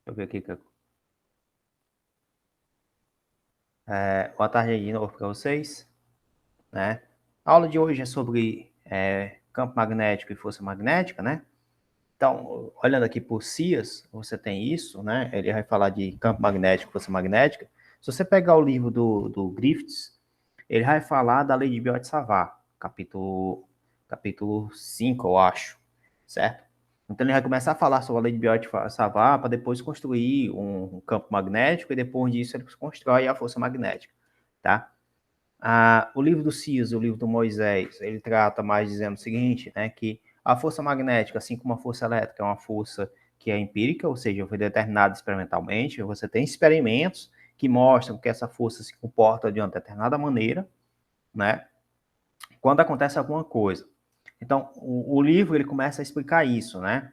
eu ver aqui. Boa tarde aí de novo para vocês, né? A aula de hoje é sobre campo magnético e força magnética, né? Então, olhando aqui por CIAS, você tem isso, né? Ele vai falar de campo magnético e força magnética. Se você pegar o livro do Griffiths, ele vai falar da lei de Biot-Savart, capítulo 5, eu acho, certo? Então, ele vai começar a falar sobre a lei de Biot-Savart para depois construir um campo magnético e depois disso ele constrói a força magnética, tá? O livro do CIS, o livro do Moisés, ele trata mais dizendo o seguinte, né, que a força magnética, assim como a força elétrica, é uma força que é empírica, ou seja, foi determinada experimentalmente. Você tem experimentos que mostram que essa força se comporta de uma determinada maneira, né, quando acontece alguma coisa. Então, o livro ele começa a explicar isso, né,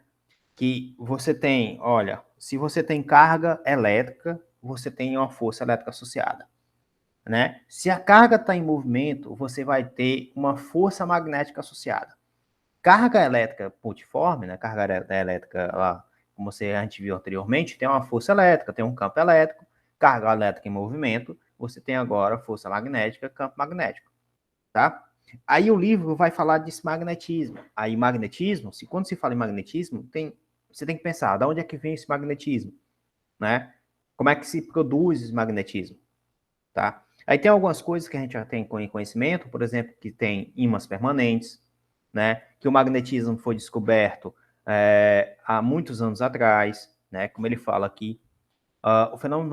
que você tem, olha, se você tem carga elétrica, você tem uma força elétrica associada. Né? Se a carga está em movimento, você vai ter uma força magnética associada. Carga elétrica pontiforme, né? Carga elétrica, lá, como a gente viu anteriormente, tem uma força elétrica, tem um campo elétrico, carga elétrica em movimento, você tem agora força magnética, campo magnético. Tá? Aí o livro vai falar desse magnetismo. Aí magnetismo, quando se fala em magnetismo, você tem que pensar, de onde é que vem esse magnetismo? Né? Como é que se produz esse magnetismo? Tá? Aí tem algumas coisas que a gente já tem conhecimento, por exemplo, que tem ímãs permanentes, né? Que o magnetismo foi descoberto há muitos anos atrás, né? Como ele fala aqui, o fenômeno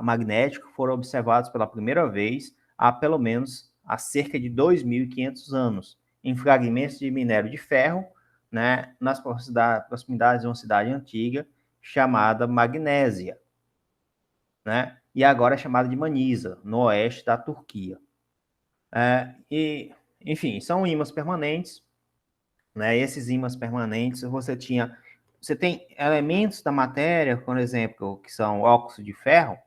magnético foram observados pela primeira vez há pelo menos há cerca de 2.500 anos, em fragmentos de minério de ferro, né? Nas proximidades de uma cidade antiga chamada Magnésia, né? E agora é chamada de Manisa, no oeste da Turquia. Enfim, são ímãs permanentes, né? E esses ímãs permanentes, você tem elementos da matéria, por exemplo, que são óxido de ferro,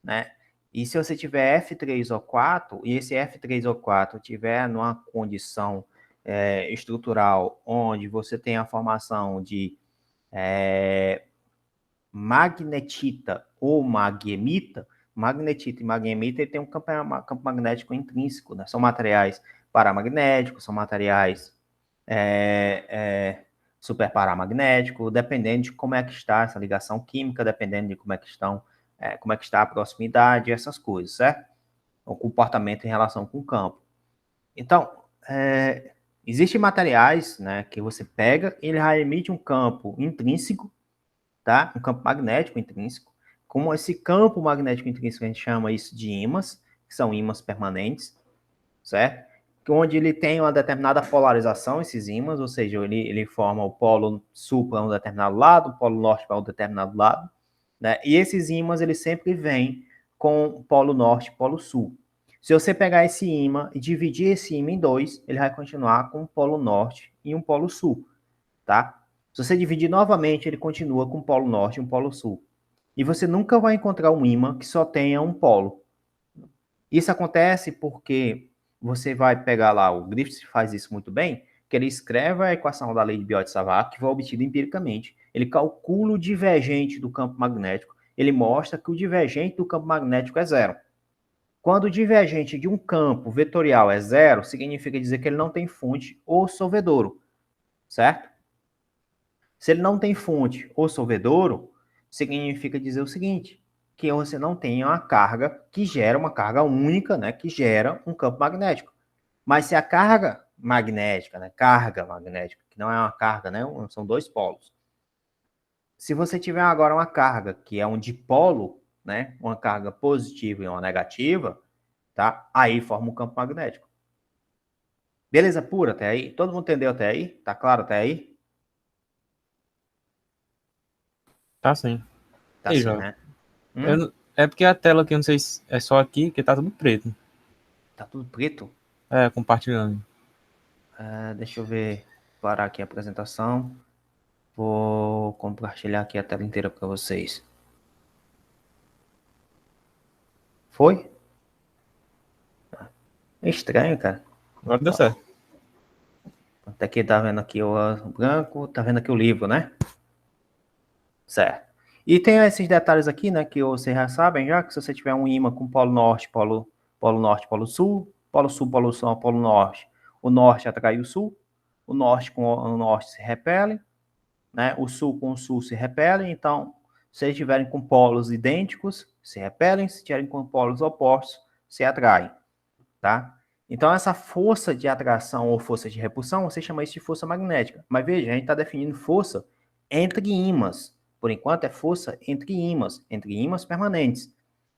né? E se você tiver F3O4, e esse F3O4 tiver numa condição estrutural onde você tem a formação de magnetita ou magnetita, magnetita e magnetita, ele tem um campo magnético intrínseco, né? São materiais paramagnéticos, são materiais superparamagnéticos, dependendo de como é que está essa ligação química, dependendo de como é que está a proximidade, essas coisas, certo? O comportamento em relação com o campo. Então, existem materiais, né, que você pega, ele já emite um campo intrínseco, tá? Um campo magnético intrínseco. Como esse campo magnético intrínseco, a gente chama isso de ímãs, que são ímãs permanentes, certo? Onde ele tem uma determinada polarização, esses ímãs, ou seja, ele forma o polo sul para um determinado lado, o polo norte para um determinado lado, né? E esses ímãs, eles sempre vêm com o polo norte e polo sul. Se você pegar esse ímã e dividir esse ímã em dois, ele vai continuar com um polo norte e um polo sul, tá? Se você dividir novamente, ele continua com um polo norte e um polo sul. E você nunca vai encontrar um ímã que só tenha um polo. Isso acontece porque você vai pegar lá, o Griffiths faz isso muito bem, que ele escreve a equação da lei de Biot-Savart, que foi obtida empiricamente. Ele calcula o divergente do campo magnético, ele mostra que o divergente do campo magnético é zero. Quando o divergente de um campo vetorial é zero, significa dizer que ele não tem fonte ou solvedouro, certo? Se ele não tem fonte ou solvedouro, significa dizer o seguinte, que você não tem uma carga que gera uma carga única, né, que gera um campo magnético. Mas se a carga magnética, né, que não é uma carga, né, são dois polos. Se você tiver agora uma carga que é um dipolo, né, uma carga positiva e uma negativa, tá? Aí forma um campo magnético. Beleza pura até aí? Todo mundo entendeu até aí? Tá claro até aí? Tá sim. Tá Ei, sim, João. né? Hum? É porque a tela aqui, eu não sei se é só aqui, que tá tudo preto. Tá tudo preto? É, compartilhando. Deixa eu ver, parar aqui a apresentação. Vou compartilhar aqui a tela inteira para vocês. Foi? É estranho, cara. Agora deu certo. Até aqui tá vendo aqui o branco, tá vendo aqui o livro, né? Certo. E tem esses detalhes aqui, né, que vocês já sabem, já que se você tiver um ímã com polo norte, polo norte, polo sul, polo norte, o norte atrai o sul, o norte com o norte se repele, né, o sul com o sul se repele, então, se eles estiverem com polos idênticos, se repelem, se estiverem com polos opostos, se atraem, tá? Então, essa força de atração ou força de repulsão, você chama isso de força magnética. Mas veja, a gente está definindo força entre ímãs. Por enquanto, é força entre ímãs permanentes.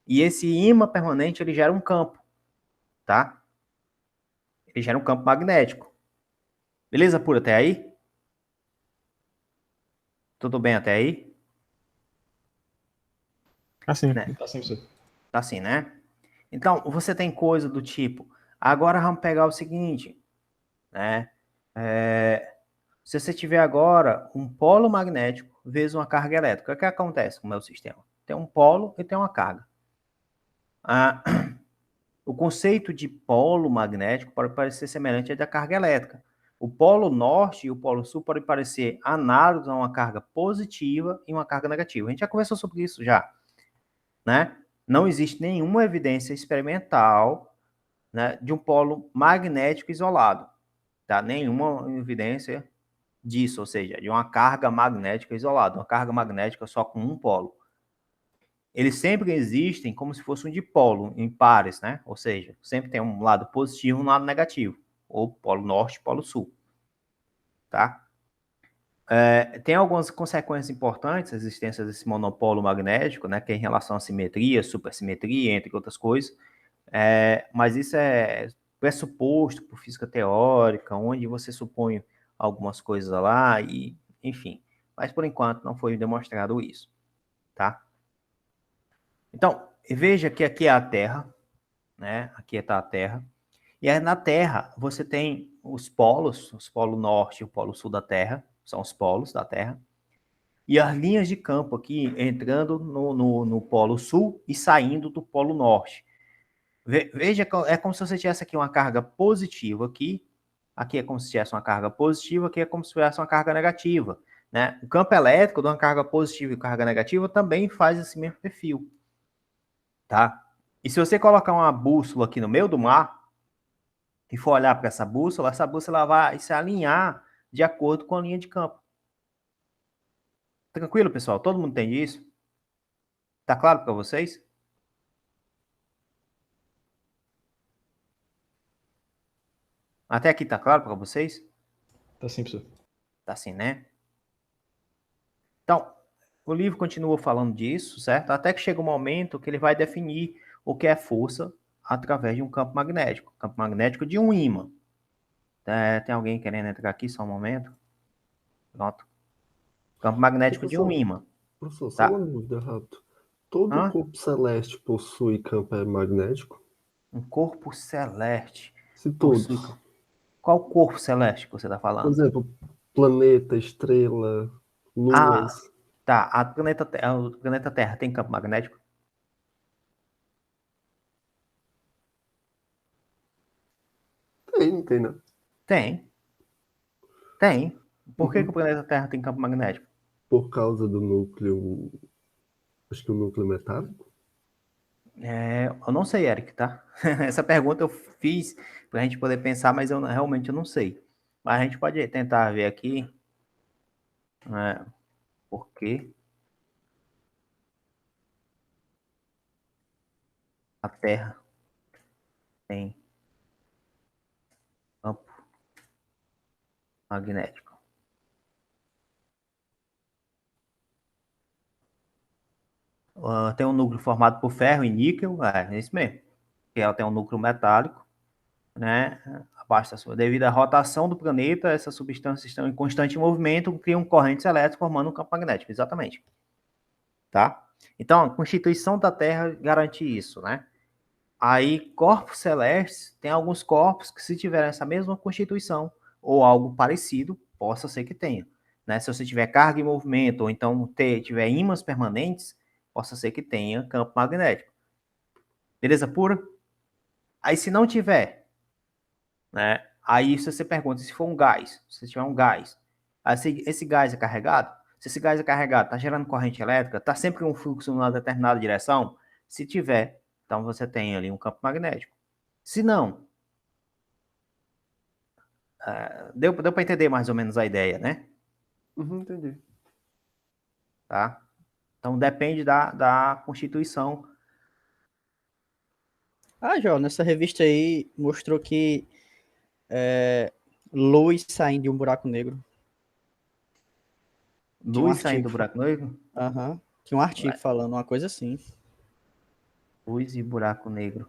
E esse ímã permanente, ele gera um campo, tá? Ele gera um campo magnético. Beleza pura até aí? Tudo bem até aí? Assim, Né? tá assim, professor. Tá assim, né? Então, você tem coisa do tipo, agora vamos pegar o seguinte, né? Se você tiver agora um polo magnético vezes uma carga elétrica, o que acontece com o meu sistema? Tem um polo e tem uma carga. O conceito de polo magnético pode parecer semelhante ao da carga elétrica. O polo norte e o polo sul podem parecer análogos a uma carga positiva e uma carga negativa. A gente já conversou sobre isso já, né? Não existe nenhuma evidência experimental, né, de um polo magnético isolado, tá? Nenhuma evidência disso, ou seja, de uma carga magnética isolada, uma carga magnética só com um polo. Eles sempre existem como se fosse um dipolo, em pares, né? Ou seja, sempre tem um lado positivo e um lado negativo, ou polo norte e polo sul, tá? Tem algumas consequências importantes a existência desse monopolo magnético, né? Que é em relação à simetria, supersimetria, entre outras coisas. Mas isso é pressuposto por física teórica, onde você supõe algumas coisas lá e, enfim. Mas por enquanto não foi demonstrado isso, tá? Então, veja que aqui é a Terra, né? Aqui está a Terra. E aí na Terra você tem os polo norte e o polo sul da Terra, são os polos da Terra. E as linhas de campo aqui entrando no polo sul e saindo do polo norte. Veja, é como se você tivesse aqui uma carga positiva aqui é como se tivesse uma carga positiva, aqui é como se tivesse uma carga negativa, né? O campo elétrico de uma carga positiva e carga negativa também faz esse mesmo perfil, tá? E se você colocar uma bússola aqui no meio do mar e for olhar para essa bússola vai se alinhar de acordo com a linha de campo. Tranquilo, pessoal? Todo mundo entende isso? Tá claro para vocês? Até aqui tá claro para vocês? Tá assim, professor. Tá assim, né? Então, o livro continua falando disso, certo? Até que chega um momento que ele vai definir o que é força através de um campo magnético de um ímã. Tem alguém querendo entrar aqui só um momento? Pronto. Campo magnético de um ímã, Professor, só uma tá? dúvida rápido. Todo Hã? corpo celeste possui campo magnético? Um corpo celeste Se possui... todos. Qual corpo celeste que você está Por falando? exemplo, planeta, estrela, Ah, luas. tá. O planeta Terra tem campo magnético? Tem, não tem, né? Tem. Tem. Por que o Uhum. planeta Terra tem campo magnético? Por causa do núcleo. Acho que o núcleo metálico? Eu não sei, Eric, tá? Essa pergunta eu fiz para a gente poder pensar, mas realmente eu não sei. Mas a gente pode tentar ver aqui, por que a Terra tem campo magnético. Tem um núcleo formado por ferro e níquel, é isso mesmo. Que ela tem um núcleo metálico, né? Abaixo da sua. Devido à rotação do planeta, essas substâncias estão em constante movimento, criam correntes elétricas formando um campo magnético, exatamente. Tá? Então, a constituição da Terra garante isso, né? Aí, corpos celestes, tem alguns corpos que, se tiverem essa mesma constituição ou algo parecido, possa ser que tenha. Né? Se você tiver carga e movimento, ou então tiver ímãs permanentes, possa ser que tenha campo magnético. Beleza pura? Aí, se não tiver, né? Aí você pergunta se for um gás, se tiver um gás, aí, esse gás é carregado? Se esse gás é carregado, está gerando corrente elétrica, está sempre um fluxo numa determinada direção? Se tiver, então você tem ali um campo magnético. Se não, deu para entender mais ou menos a ideia, né? Entendi. Tá? Então depende da constituição. João, nessa revista aí mostrou que luz saindo de um buraco negro. Tinha um Luz saindo do artigo. buraco negro? Aham. Tinha um artigo falando uma coisa assim. Luz e buraco negro.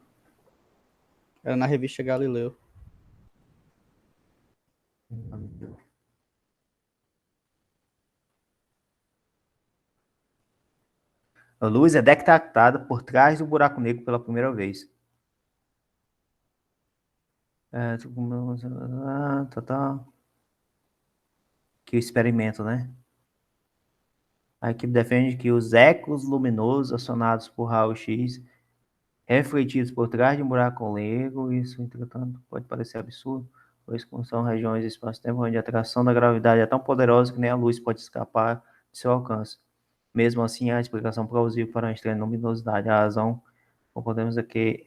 Era na revista Galileu. A luz é detectada por trás do buraco negro pela primeira vez. Que o experimento, né? A equipe defende que os ecos luminosos acionados por raio-x refletidos por trás de um buraco negro, isso, entretanto, pode parecer absurdo, pois são regiões de espaço-tempo onde a atração da gravidade é tão poderosa que nem a luz pode escapar de seu alcance. Mesmo assim, a explicação plausível para uma estranha luminosidade. A razão, concordamos, é que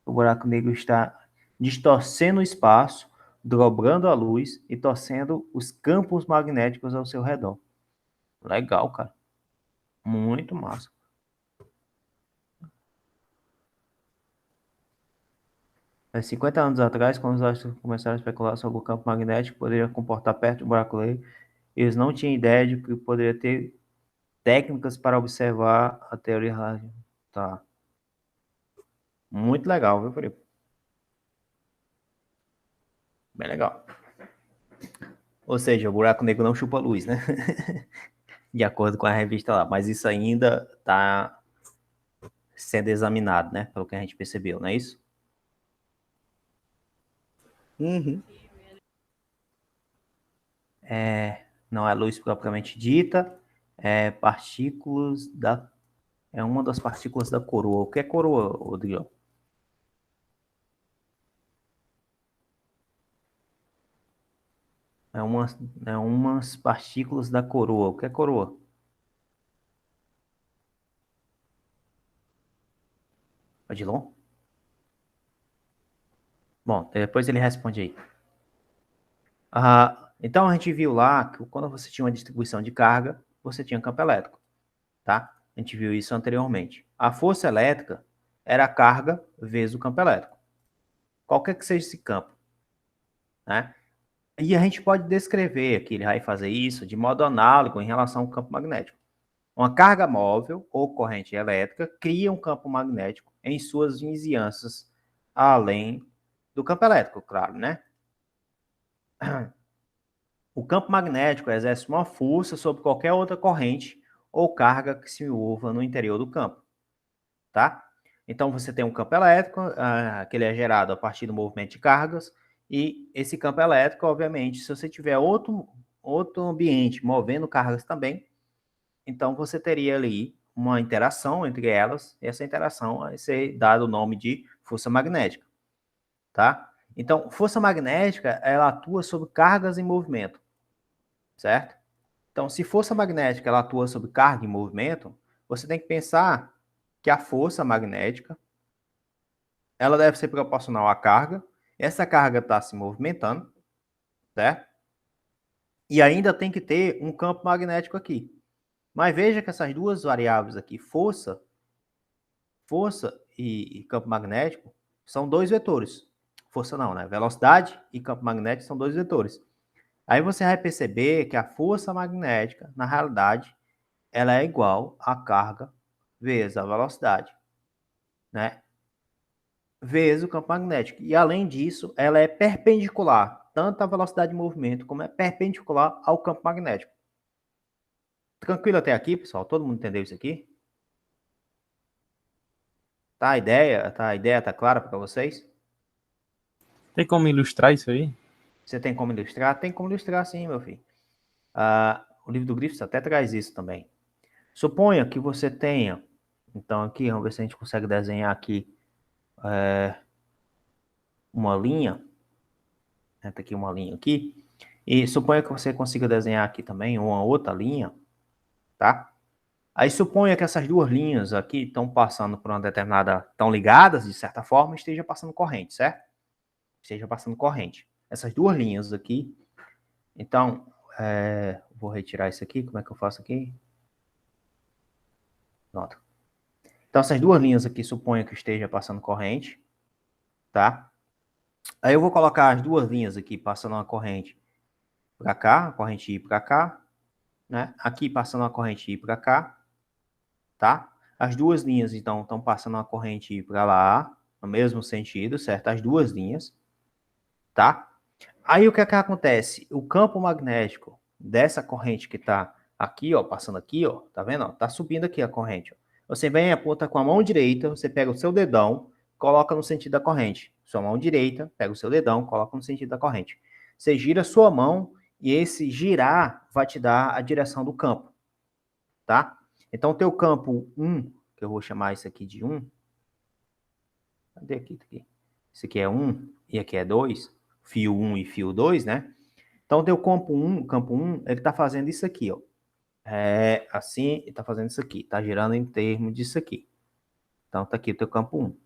o buraco negro está distorcendo o espaço, dobrando a luz e torcendo os campos magnéticos ao seu redor. Legal, cara. Muito massa. Há 50 anos atrás, quando os astros começaram a especular sobre o campo magnético que poderia comportar perto do buraco negro, eles não tinham ideia de que poderia ter técnicas para observar a teoria rádio. Tá. Muito legal, viu, Felipe? Bem legal. Ou seja, o buraco negro não chupa luz, né? De acordo com a revista lá. Mas isso ainda está sendo examinado, né? Pelo que a gente percebeu, não é isso? Uhum. Não é luz propriamente dita, é partículas da... É uma das partículas da coroa. O que é coroa, Rodrigo? É umas partículas da coroa. O que é coroa? Odilon? Bom, depois ele responde aí. Então a gente viu lá que quando você tinha uma distribuição de carga, você tinha campo elétrico, tá? A gente viu isso anteriormente. A força elétrica era a carga vezes o campo elétrico. Qualquer que seja esse campo, né? E a gente pode descrever que ele vai fazer isso de modo análogo em relação ao campo magnético. Uma carga móvel ou corrente elétrica cria um campo magnético em suas vizinhanças, além do campo elétrico, claro, né? O campo magnético exerce uma força sobre qualquer outra corrente ou carga que se mova no interior do campo, tá? Então, você tem um campo elétrico, que ele é gerado a partir do movimento de cargas, e esse campo elétrico, obviamente, se você tiver outro ambiente movendo cargas também, então você teria ali uma interação entre elas, e essa interação vai ser dado o nome de força magnética, tá? Então, força magnética, ela atua sobre cargas em movimento, certo? Então, se força magnética ela atua sobre carga em movimento, você tem que pensar que a força magnética ela deve ser proporcional à carga. Essa carga está se movimentando, certo? E ainda tem que ter um campo magnético aqui. Mas veja que essas duas variáveis aqui, força e campo magnético, são dois vetores. Força não, né? Velocidade e campo magnético são dois vetores. Aí você vai perceber que a força magnética, na realidade, ela é igual à carga vezes a velocidade, né? Vezes o campo magnético. E além disso, ela é perpendicular, tanto à velocidade de movimento como é perpendicular ao campo magnético. Tranquilo até aqui, pessoal? Todo mundo entendeu isso aqui? Tá a ideia? Tá clara para vocês? Tem como ilustrar isso aí? Você tem como ilustrar? Tem como ilustrar sim, meu filho. O livro do Griffiths até traz isso também. Suponha que você tenha, então aqui, vamos ver se a gente consegue desenhar aqui uma linha, tá aqui uma linha aqui, E suponha que você consiga desenhar aqui também uma outra linha, tá? Aí suponha que essas duas linhas aqui estão passando por uma determinada... Estão ligadas, de certa forma, e esteja passando corrente, certo? Esteja passando corrente. Essas duas linhas aqui. Então, vou retirar isso aqui. Como é que eu faço aqui? Pronto. Então, essas duas linhas aqui, suponha que esteja passando corrente, tá? Aí eu vou colocar as duas linhas aqui passando uma corrente para cá, a corrente ir para cá, né? Aqui passando uma corrente ir para cá, tá? As duas linhas, então, estão passando uma corrente ir para lá, no mesmo sentido, certo? As duas linhas, tá? Aí o que é que acontece? O campo magnético dessa corrente que está aqui, ó, passando aqui, ó, tá vendo? Ó, tá subindo aqui a corrente, ó. Você vem e aponta com a mão direita, você pega o seu dedão, coloca no sentido da corrente. Sua mão direita, pega o seu dedão, coloca no sentido da corrente. Você gira a sua mão e esse girar vai te dar a direção do campo, tá? Então, o teu campo 1, que eu vou chamar isso aqui de 1. Cadê aqui? Isso aqui é 1 e aqui é 2. Fio 1 e fio 2, né? Então, o teu campo 1, ele está fazendo isso aqui, ó. Assim, ele está fazendo isso aqui. Está girando em termos disso aqui. Então, tá aqui o teu campo 1.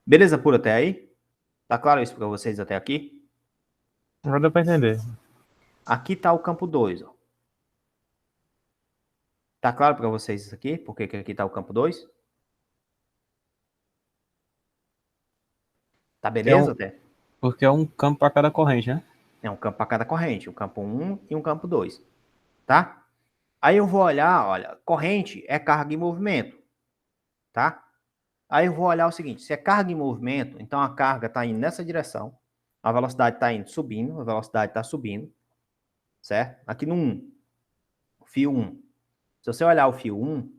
Beleza por até aí? Tá claro isso para vocês até aqui? Agora deu pra entender. Aqui tá o campo 2, ó. Tá claro para vocês isso aqui? Por que que aqui tá o campo 2? Tá beleza até? Porque é um campo para cada corrente, né? É um campo para cada corrente. O campo 1 e um campo 2. Tá? Aí eu vou olhar, olha, corrente é carga em movimento. Tá? Aí eu vou olhar o seguinte, se é carga em movimento, então a carga está indo nessa direção, a velocidade está indo subindo, a velocidade está subindo, certo? Aqui no 1, fio 1. Se você olhar o fio 1,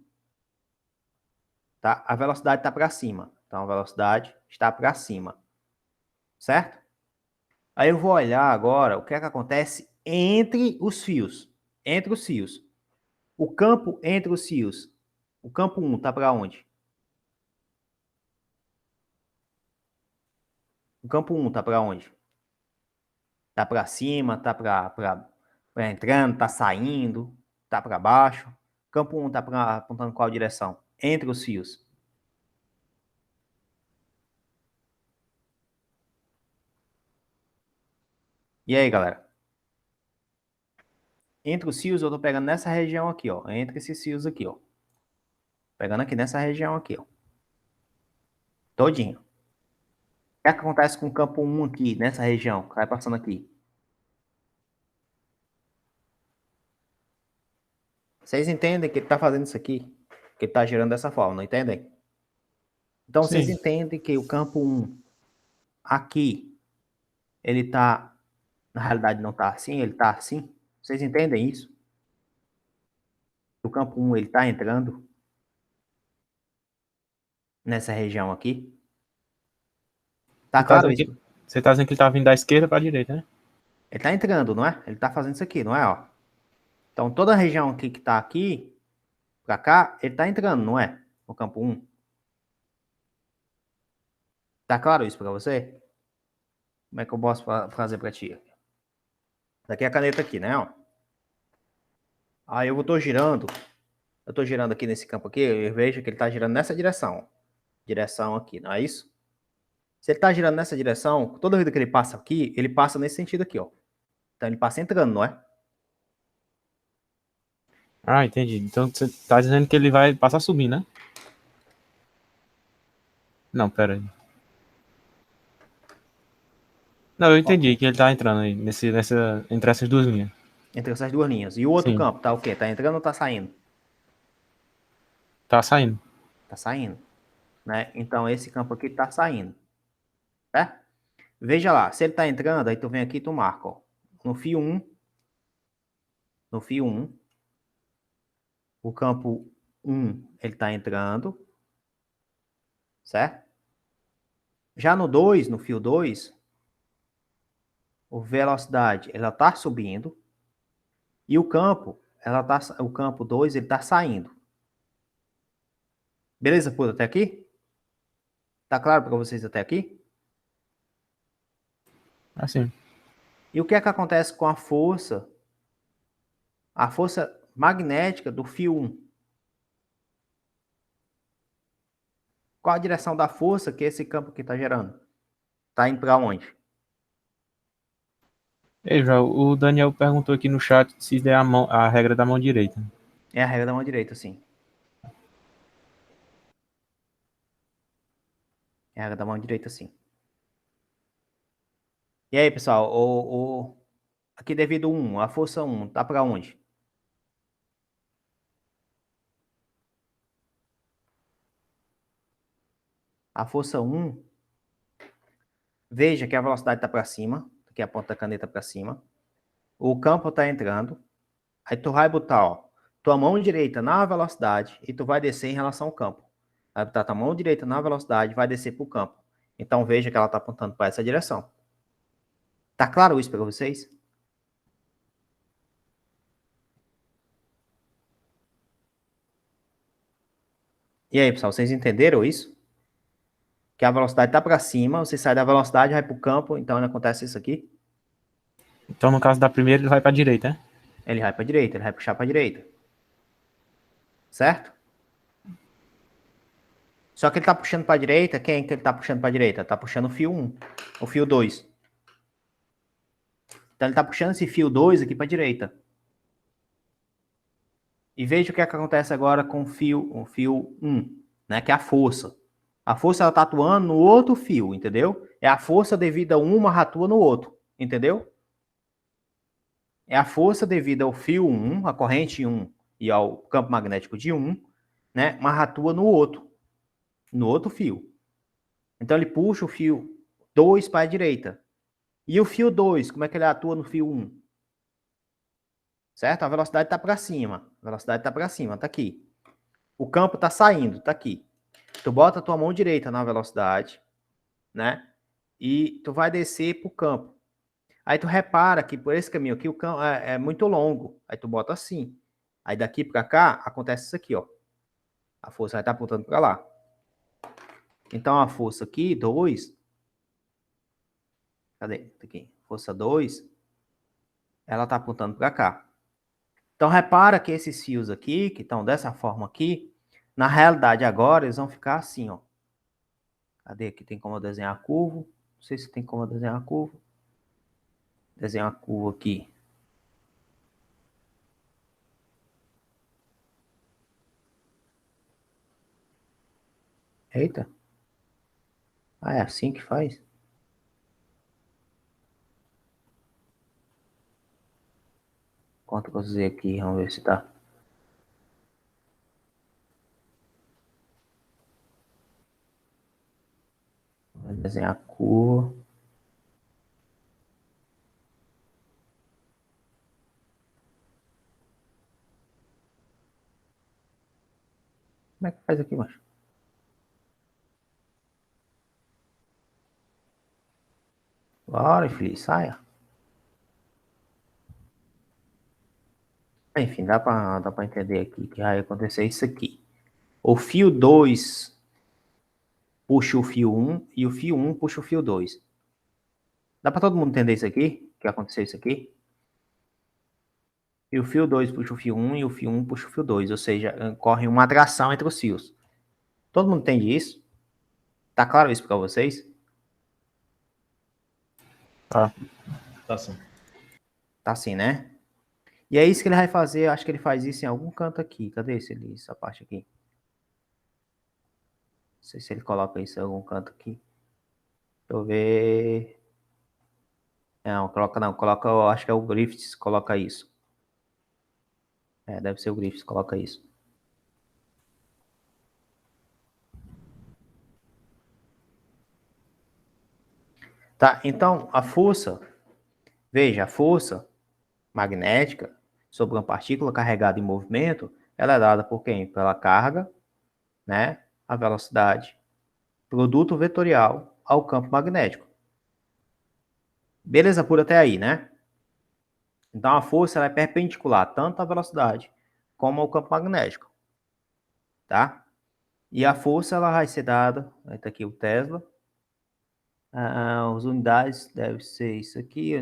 tá? A velocidade está para cima. Então a velocidade está para cima, certo? Aí eu vou olhar agora o que é que acontece entre os fios. Entre os fios. O campo entre os fios. O campo 1 está para onde? O campo 1 está para onde? Tá para cima, tá para entrando, tá saindo, tá para baixo. Campo 1 tá apontando qual direção? Entre os fios. E aí, galera? Entre os fios eu tô pegando nessa região aqui, ó. Entre esses fios aqui, ó. Pegando aqui nessa região aqui, ó. Todinho. O que é que acontece com o campo 1 aqui, nessa região? Que vai passando aqui. Vocês entendem que ele tá fazendo isso aqui? Que ele tá girando dessa forma, não entendem? Então, vocês Sim. entendem que o campo 1 aqui, ele tá... Na realidade, não tá assim, ele tá assim. Vocês entendem isso? O campo 1, ele tá entrando nessa região aqui. Tá claro isso? Você tá dizendo que ele tá vindo da esquerda pra direita, né? Ele tá entrando, não é? Ele tá fazendo isso aqui, não é? Ó. Então, toda a região aqui que tá aqui, pra cá, ele tá entrando, não é? No campo 1. Tá claro isso pra você? Como é que eu posso fazer pra ti? Daqui é a caneta aqui, né? Ó. Aí eu tô girando. Eu tô girando aqui nesse campo aqui, eu vejo que ele tá girando nessa direção. Ó. Direção aqui, não é isso? Se ele tá girando nessa direção, toda vida que ele passa aqui, ele passa nesse sentido aqui, ó. Então ele passa entrando, não é? Ah, entendi. Então você tá dizendo que ele vai passar subindo, né? Não, pera aí. Não, eu entendi que ele tá entrando aí, entre essas duas linhas. Entre essas duas linhas. E o outro Sim. campo, tá o quê? Tá entrando ou tá saindo? Tá saindo. Tá saindo. Né? Então esse campo aqui tá saindo. Certo? Veja lá, se ele tá entrando, aí tu vem aqui e tu marca, ó. No fio 1, no fio 1, o campo 1, ele tá entrando, certo? Já no 2, no fio 2, a velocidade, ela tá subindo, e o campo, o campo 2, ele tá saindo. Beleza, por até aqui? Tá claro para vocês até aqui? Assim. E o que é que acontece com a força? A força magnética do fio 1. Qual a direção da força que esse campo aqui está gerando? Está indo para onde? Ei, João, o Daniel perguntou aqui no chat se é a regra da mão direita. É a regra da mão direita, sim. É a regra da mão direita, sim. E aí, pessoal, aqui devido 1, a força 1, tá para onde? A força 1, veja que a velocidade está para cima, aqui a ponta da caneta para cima. O campo está entrando. Aí tu vai botar, ó, tua mão direita na velocidade e tu vai descer em relação ao campo. Vai botar tua mão direita na velocidade e vai descer para o campo. Então veja que ela está apontando para essa direção. Tá claro isso para vocês? E aí, pessoal, vocês entenderam isso? Que a velocidade está para cima, você sai da velocidade, vai para o campo, então acontece isso aqui. Então, no caso da primeira, ele vai para a direita, né? Ele vai para a direita, ele vai puxar para a direita. Certo? Só que ele está puxando para a direita, quem que ele está puxando para a direita? Está puxando o fio 1, o fio 2. Então ele está puxando esse fio 2 aqui para a direita. E veja o que, é que acontece agora com o fio 1, né? Que é a força. A força ela está atuando no outro fio, entendeu? É a força devida a uma atua no outro, entendeu? É a força devida ao fio 1, a corrente 1 e ao campo magnético de 1, né? Mas atua no outro fio. Então ele puxa o fio 2 para a direita. E o fio 2, como é que ele atua no fio 1? Certo? A velocidade está para cima. A velocidade está para cima, está aqui. O campo está saindo, está aqui. Tu bota a tua mão direita na velocidade, né? E tu vai descer pro campo. Aí tu repara que por esse caminho aqui o campo é muito longo. Aí tu bota assim. Aí daqui para cá acontece isso aqui, ó. A força vai estar apontando para lá. Então a força aqui, 2. Cadê? Aqui. Força 2. Ela está apontando para cá. Então repara que esses fios aqui, que estão dessa forma aqui, na realidade agora eles vão ficar assim, ó. Cadê? Aqui tem como eu desenhar curvo. Não sei se tem como eu desenhar curvo. Desenhar uma curva aqui. Eita. Ah, é assim que faz? Quanto que eu usei aqui? Vamos ver se tá. Vou desenhar a curva. Como é que faz aqui, macho? Bora, filho, saia. Enfim, dá pra entender aqui que vai acontecer isso aqui. O fio 2 puxa o fio 1 e o fio 1 puxa o fio 2. Dá pra todo mundo entender isso aqui? Que aconteceu isso aqui? E o fio 2 puxa o fio 1 e o fio 1 puxa o fio 2. Ou seja, corre uma atração entre os fios. Todo mundo entende isso? Tá claro isso pra vocês? Tá. Tá sim. Tá assim, né? E é isso que ele vai fazer. Acho que ele faz isso em algum canto aqui. Cadê essa parte aqui? Não sei se ele coloca isso em algum canto aqui. Deixa eu ver. Não, coloca não. Coloca, eu acho que é o Griffiths que coloca isso. É, deve ser o Griffiths que coloca isso. Tá, então a força, veja, a força magnética sobre uma partícula carregada em movimento, ela é dada por quem? Pela carga, né? A velocidade, produto vetorial ao campo magnético. Beleza por até aí, né? Então a força ela é perpendicular tanto à velocidade como ao campo magnético, tá? E a força ela vai ser dada, tá aqui o Tesla. As unidades deve ser isso aqui,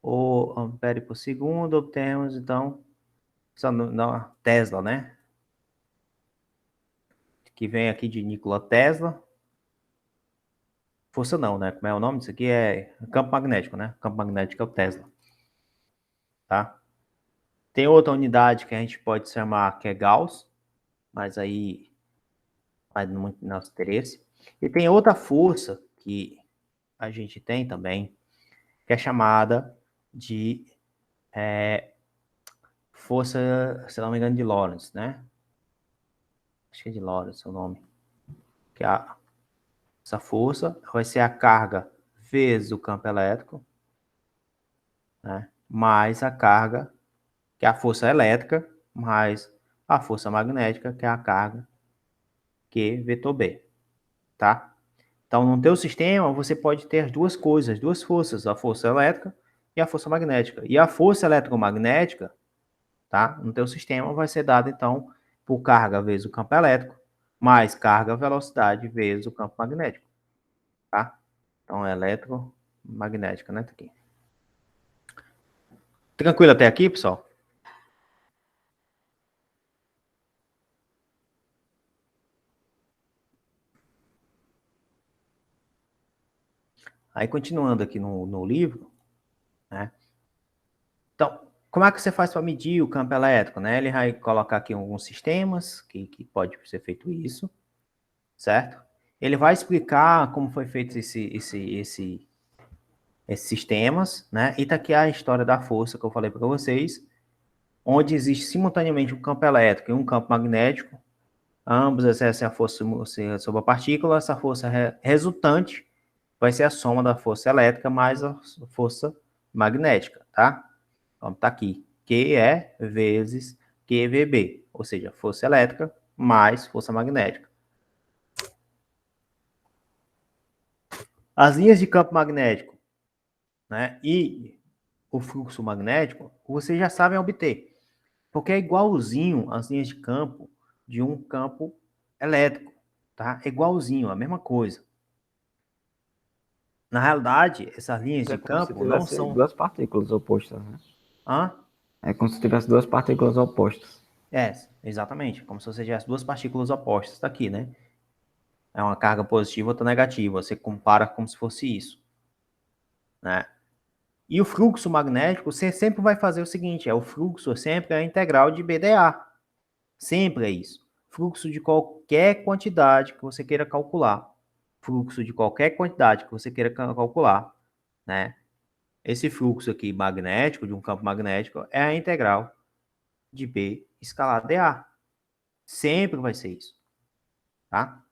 ou ampere por segundo, obtemos, então, só na Tesla, né? Que vem aqui de Nikola Tesla. Força não, né? Como é o nome disso aqui? É campo magnético, né? Campo magnético é o Tesla, tá? Tem outra unidade que a gente pode chamar que é Gauss, mas aí vai muito no nosso interesse. E tem outra força que a gente tem também, que é chamada de força, se não me engano, de Lorentz, né? Acho que é de Lorentz o nome. Que essa força vai ser a carga vezes o campo elétrico, né? Mais a carga, que é a força elétrica, mais a força magnética, que é a carga Q vetor B, tá? Então, no teu sistema, você pode ter as duas coisas, duas forças, a força elétrica e a força magnética. E a força eletromagnética, tá? No teu sistema vai ser dada, então, por carga vezes o campo elétrico, mais carga, velocidade vezes o campo magnético, tá? Então, é eletromagnética, né? Tá aqui. Tranquilo até aqui, pessoal? Aí, continuando aqui no livro, né? Então, como é que você faz para medir o campo elétrico, né? Ele vai colocar aqui alguns sistemas que pode ser feito isso, certo? Ele vai explicar como foi feito esses sistemas, né? E tá aqui a história da força que eu falei para vocês, onde existe simultaneamente um campo elétrico e um campo magnético. Ambos exercem a força sobre a partícula. Essa força resultante vai ser a soma da força elétrica mais a força magnética, tá? Então tá aqui, QE vezes QVB, ou seja, força elétrica mais força magnética. As linhas de campo magnético, né, e o fluxo magnético, vocês já sabem obter, porque é igualzinho as linhas de campo de um campo elétrico, tá? É igualzinho, a mesma coisa. Na realidade, essas linhas de É como se campo não tivesse são... duas partículas opostas, né? Hã? É como se tivesse duas partículas opostas. É, exatamente, como se você tivesse duas partículas opostas, tá aqui, né? É uma carga positiva ou outra negativa, você compara como se fosse isso, né? E o fluxo magnético, você sempre vai fazer o seguinte, o fluxo sempre é a integral de BdA. Sempre é isso. Fluxo de qualquer quantidade que você queira calcular. Fluxo de qualquer quantidade que você queira calcular, né? Esse fluxo aqui magnético, de um campo magnético, é a integral de B escalar dA. Sempre vai ser isso, tá?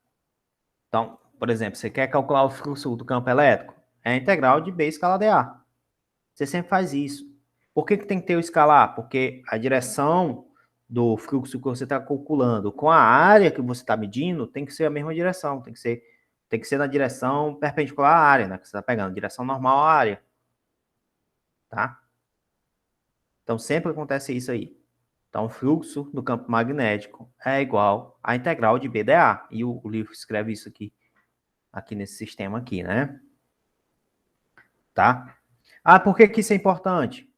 Então, por exemplo, você quer calcular o fluxo do campo elétrico? É a integral de B escalar dA. Você sempre faz isso. Por que tem que ter o escalar? Porque a direção do fluxo que você está calculando com a área que você está medindo tem que ser a mesma direção. Tem que ser na direção perpendicular à área, né? Que você está pegando, direção normal à área. Tá? Então, sempre acontece isso aí. Então, o fluxo do campo magnético é igual à integral de BdA. E o livro escreve isso aqui nesse sistema aqui, né? Tá? Ah, por que isso é importante?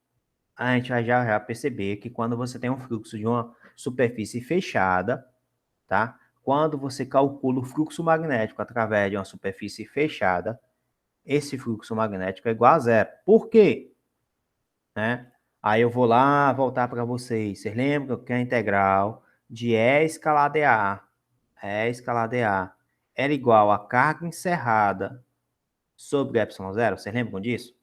A gente vai já perceber que quando você tem um fluxo de uma superfície fechada, tá? Quando você calcula o fluxo magnético através de uma superfície fechada, esse fluxo magnético é igual a zero. Por quê? Né? Aí eu vou lá voltar para vocês. Vocês lembram que a integral de E escalar dA, E escalar dA, era igual a carga encerrada sobre ε0? Vocês lembram disso?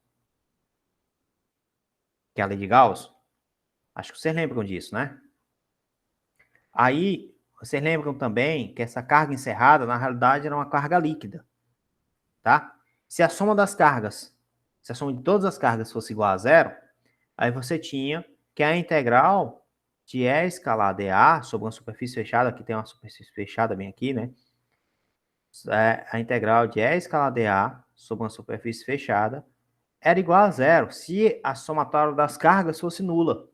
Que é a lei de Gauss? Acho que vocês lembram disso, né? Aí, vocês lembram também que essa carga encerrada, na realidade, era uma carga líquida, tá? Se a soma das cargas, se a soma de todas as cargas fosse igual a zero, aí você tinha que a integral de E escalar dA sobre uma superfície fechada, aqui tem uma superfície fechada bem aqui, né? A integral de E escalar dA sobre uma superfície fechada era igual a zero se a somatória das cargas fosse nula,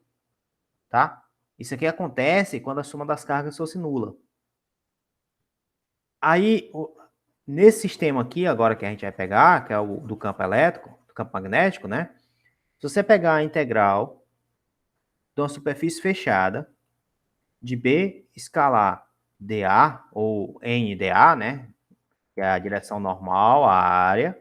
tá? Isso aqui acontece quando a soma das cargas fosse nula. Aí, nesse sistema aqui, agora que a gente vai pegar, que é o do campo elétrico, do campo magnético, né? Se você pegar a integral de uma superfície fechada de B escalar dA, ou NdA, né? Que é a direção normal à área,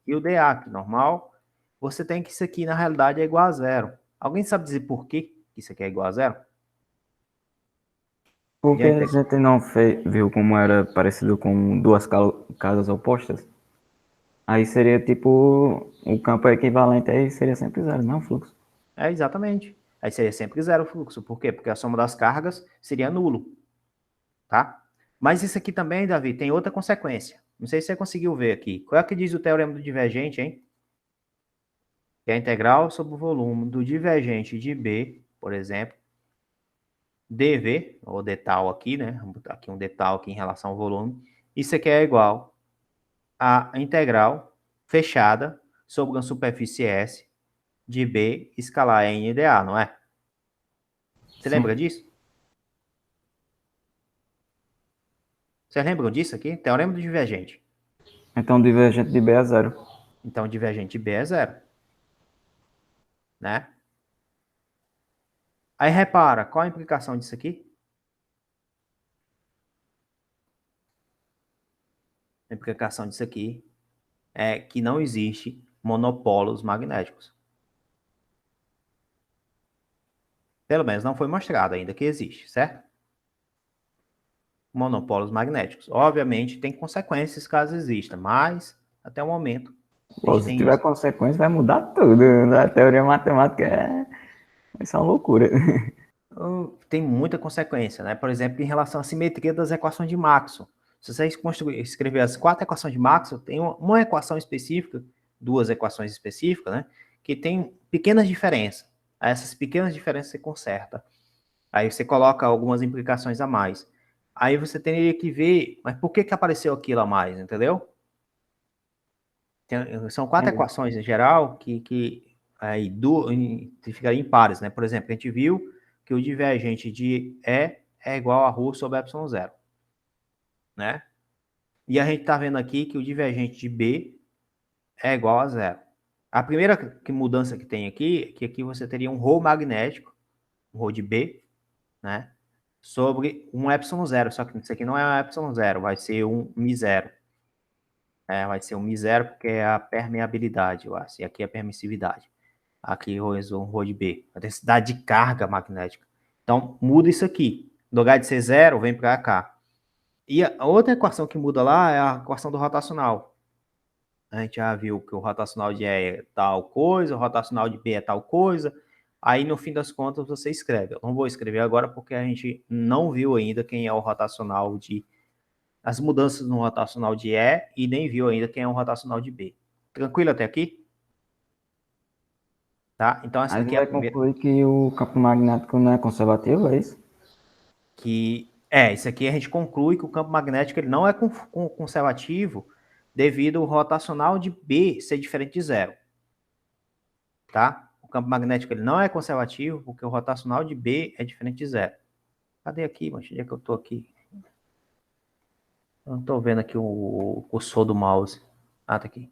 e o dA, que é normal, você tem que isso aqui, na realidade, é igual a zero. Alguém sabe dizer por que isso aqui é igual a zero? Porque a gente não viu como era parecido com duas casas opostas? Aí seria tipo, o campo é equivalente aí seria sempre zero, não fluxo. É, exatamente. Aí seria sempre zero o fluxo. Por quê? Porque a soma das cargas seria nulo. Tá? Mas isso aqui também, Davi, tem outra consequência. Não sei se você conseguiu ver aqui. Qual é que diz o teorema do divergente, hein? Que é a integral sobre o volume do divergente de B, por exemplo, dV, ou d tal aqui, né? Vamos botar aqui um d tal aqui em relação ao volume. Isso aqui é igual a integral fechada sobre uma superfície S de B escalar em dA, não é? Você Sim. lembra disso? Vocês lembram disso aqui? Teorema do divergente. Então o divergente de B é zero. Então, divergente de B é zero. Né? Aí repara, qual a implicação disso aqui? A implicação disso aqui é que não existe monopolos magnéticos. Pelo menos não foi mostrado ainda que existe, certo? Monopolos magnéticos. Obviamente tem consequências caso exista, mas até o momento a Pô, gente se tem tiver isso. consequência vai mudar tudo. A teoria matemática vai ser uma loucura. Tem muita consequência, né? Por exemplo, em relação à simetria das equações de Maxwell. Se você escrever as 4 equações de Maxwell, tem uma equação específica, 2 equações específicas, né? Que tem pequenas diferenças. Aí essas pequenas diferenças você conserta. Aí você coloca algumas implicações a mais. Aí você teria que ver, mas por que apareceu aquilo a mais, entendeu? São 4 equações em geral que aí ficariam em pares, né? Por exemplo, a gente viu que o divergente de E é igual a ρ sobre ε0, né? E a gente está vendo aqui que o divergente de B é igual a zero. A primeira mudança que tem aqui é que aqui você teria um ρ magnético, um ρ de B, né? Sobre um ε0, só que isso aqui não é um ε0, vai ser um μ0. Vai ser um μ0 porque é a permeabilidade, eu acho, e aqui é a permissividade. Aqui o ρ de B, a densidade de carga magnética. Então, muda isso aqui. No lugar de ser zero, vem para cá. E a outra equação que muda lá é a equação do rotacional. A gente já viu que o rotacional de E é tal coisa, o rotacional de B é tal coisa. Aí, no fim das contas, você escreve. Eu não vou escrever agora porque a gente não viu ainda quem é o rotacional de... as mudanças no rotacional de E nem viu ainda quem é o rotacional de B. Tranquilo até aqui? Tá? Então, essa Aí daqui é a vai primeira. concluir que o campo magnético não é conservativo, é isso? Isso aqui a gente conclui que o campo magnético ele não é conservativo devido ao rotacional de B ser diferente de zero. Tá? O campo magnético ele não é conservativo porque o rotacional de B é diferente de zero. Cadê aqui, mas onde é que eu tô aqui? Eu não tô vendo aqui o cursor do mouse. Ah, tá aqui.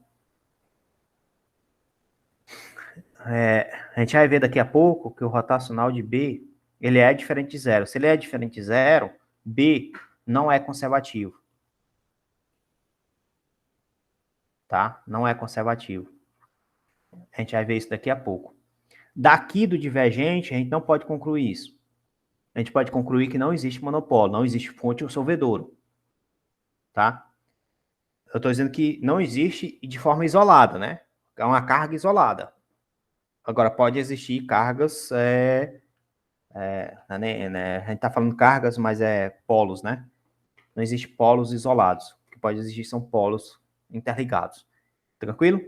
A gente vai ver daqui a pouco que o rotacional de B ele é diferente de zero. Se ele é diferente de zero, B não é conservativo. Tá? Não é conservativo. A gente vai ver isso daqui a pouco. Daqui do divergente, a gente não pode concluir isso. A gente pode concluir que não existe monopólio, não existe fonte ou solvedouro. Tá? Eu estou dizendo que não existe de forma isolada, né? É uma carga isolada. Agora, pode existir cargas... a gente está falando cargas, mas é polos, né? Não existe polos isolados. O que pode existir são polos interligados. Tranquilo?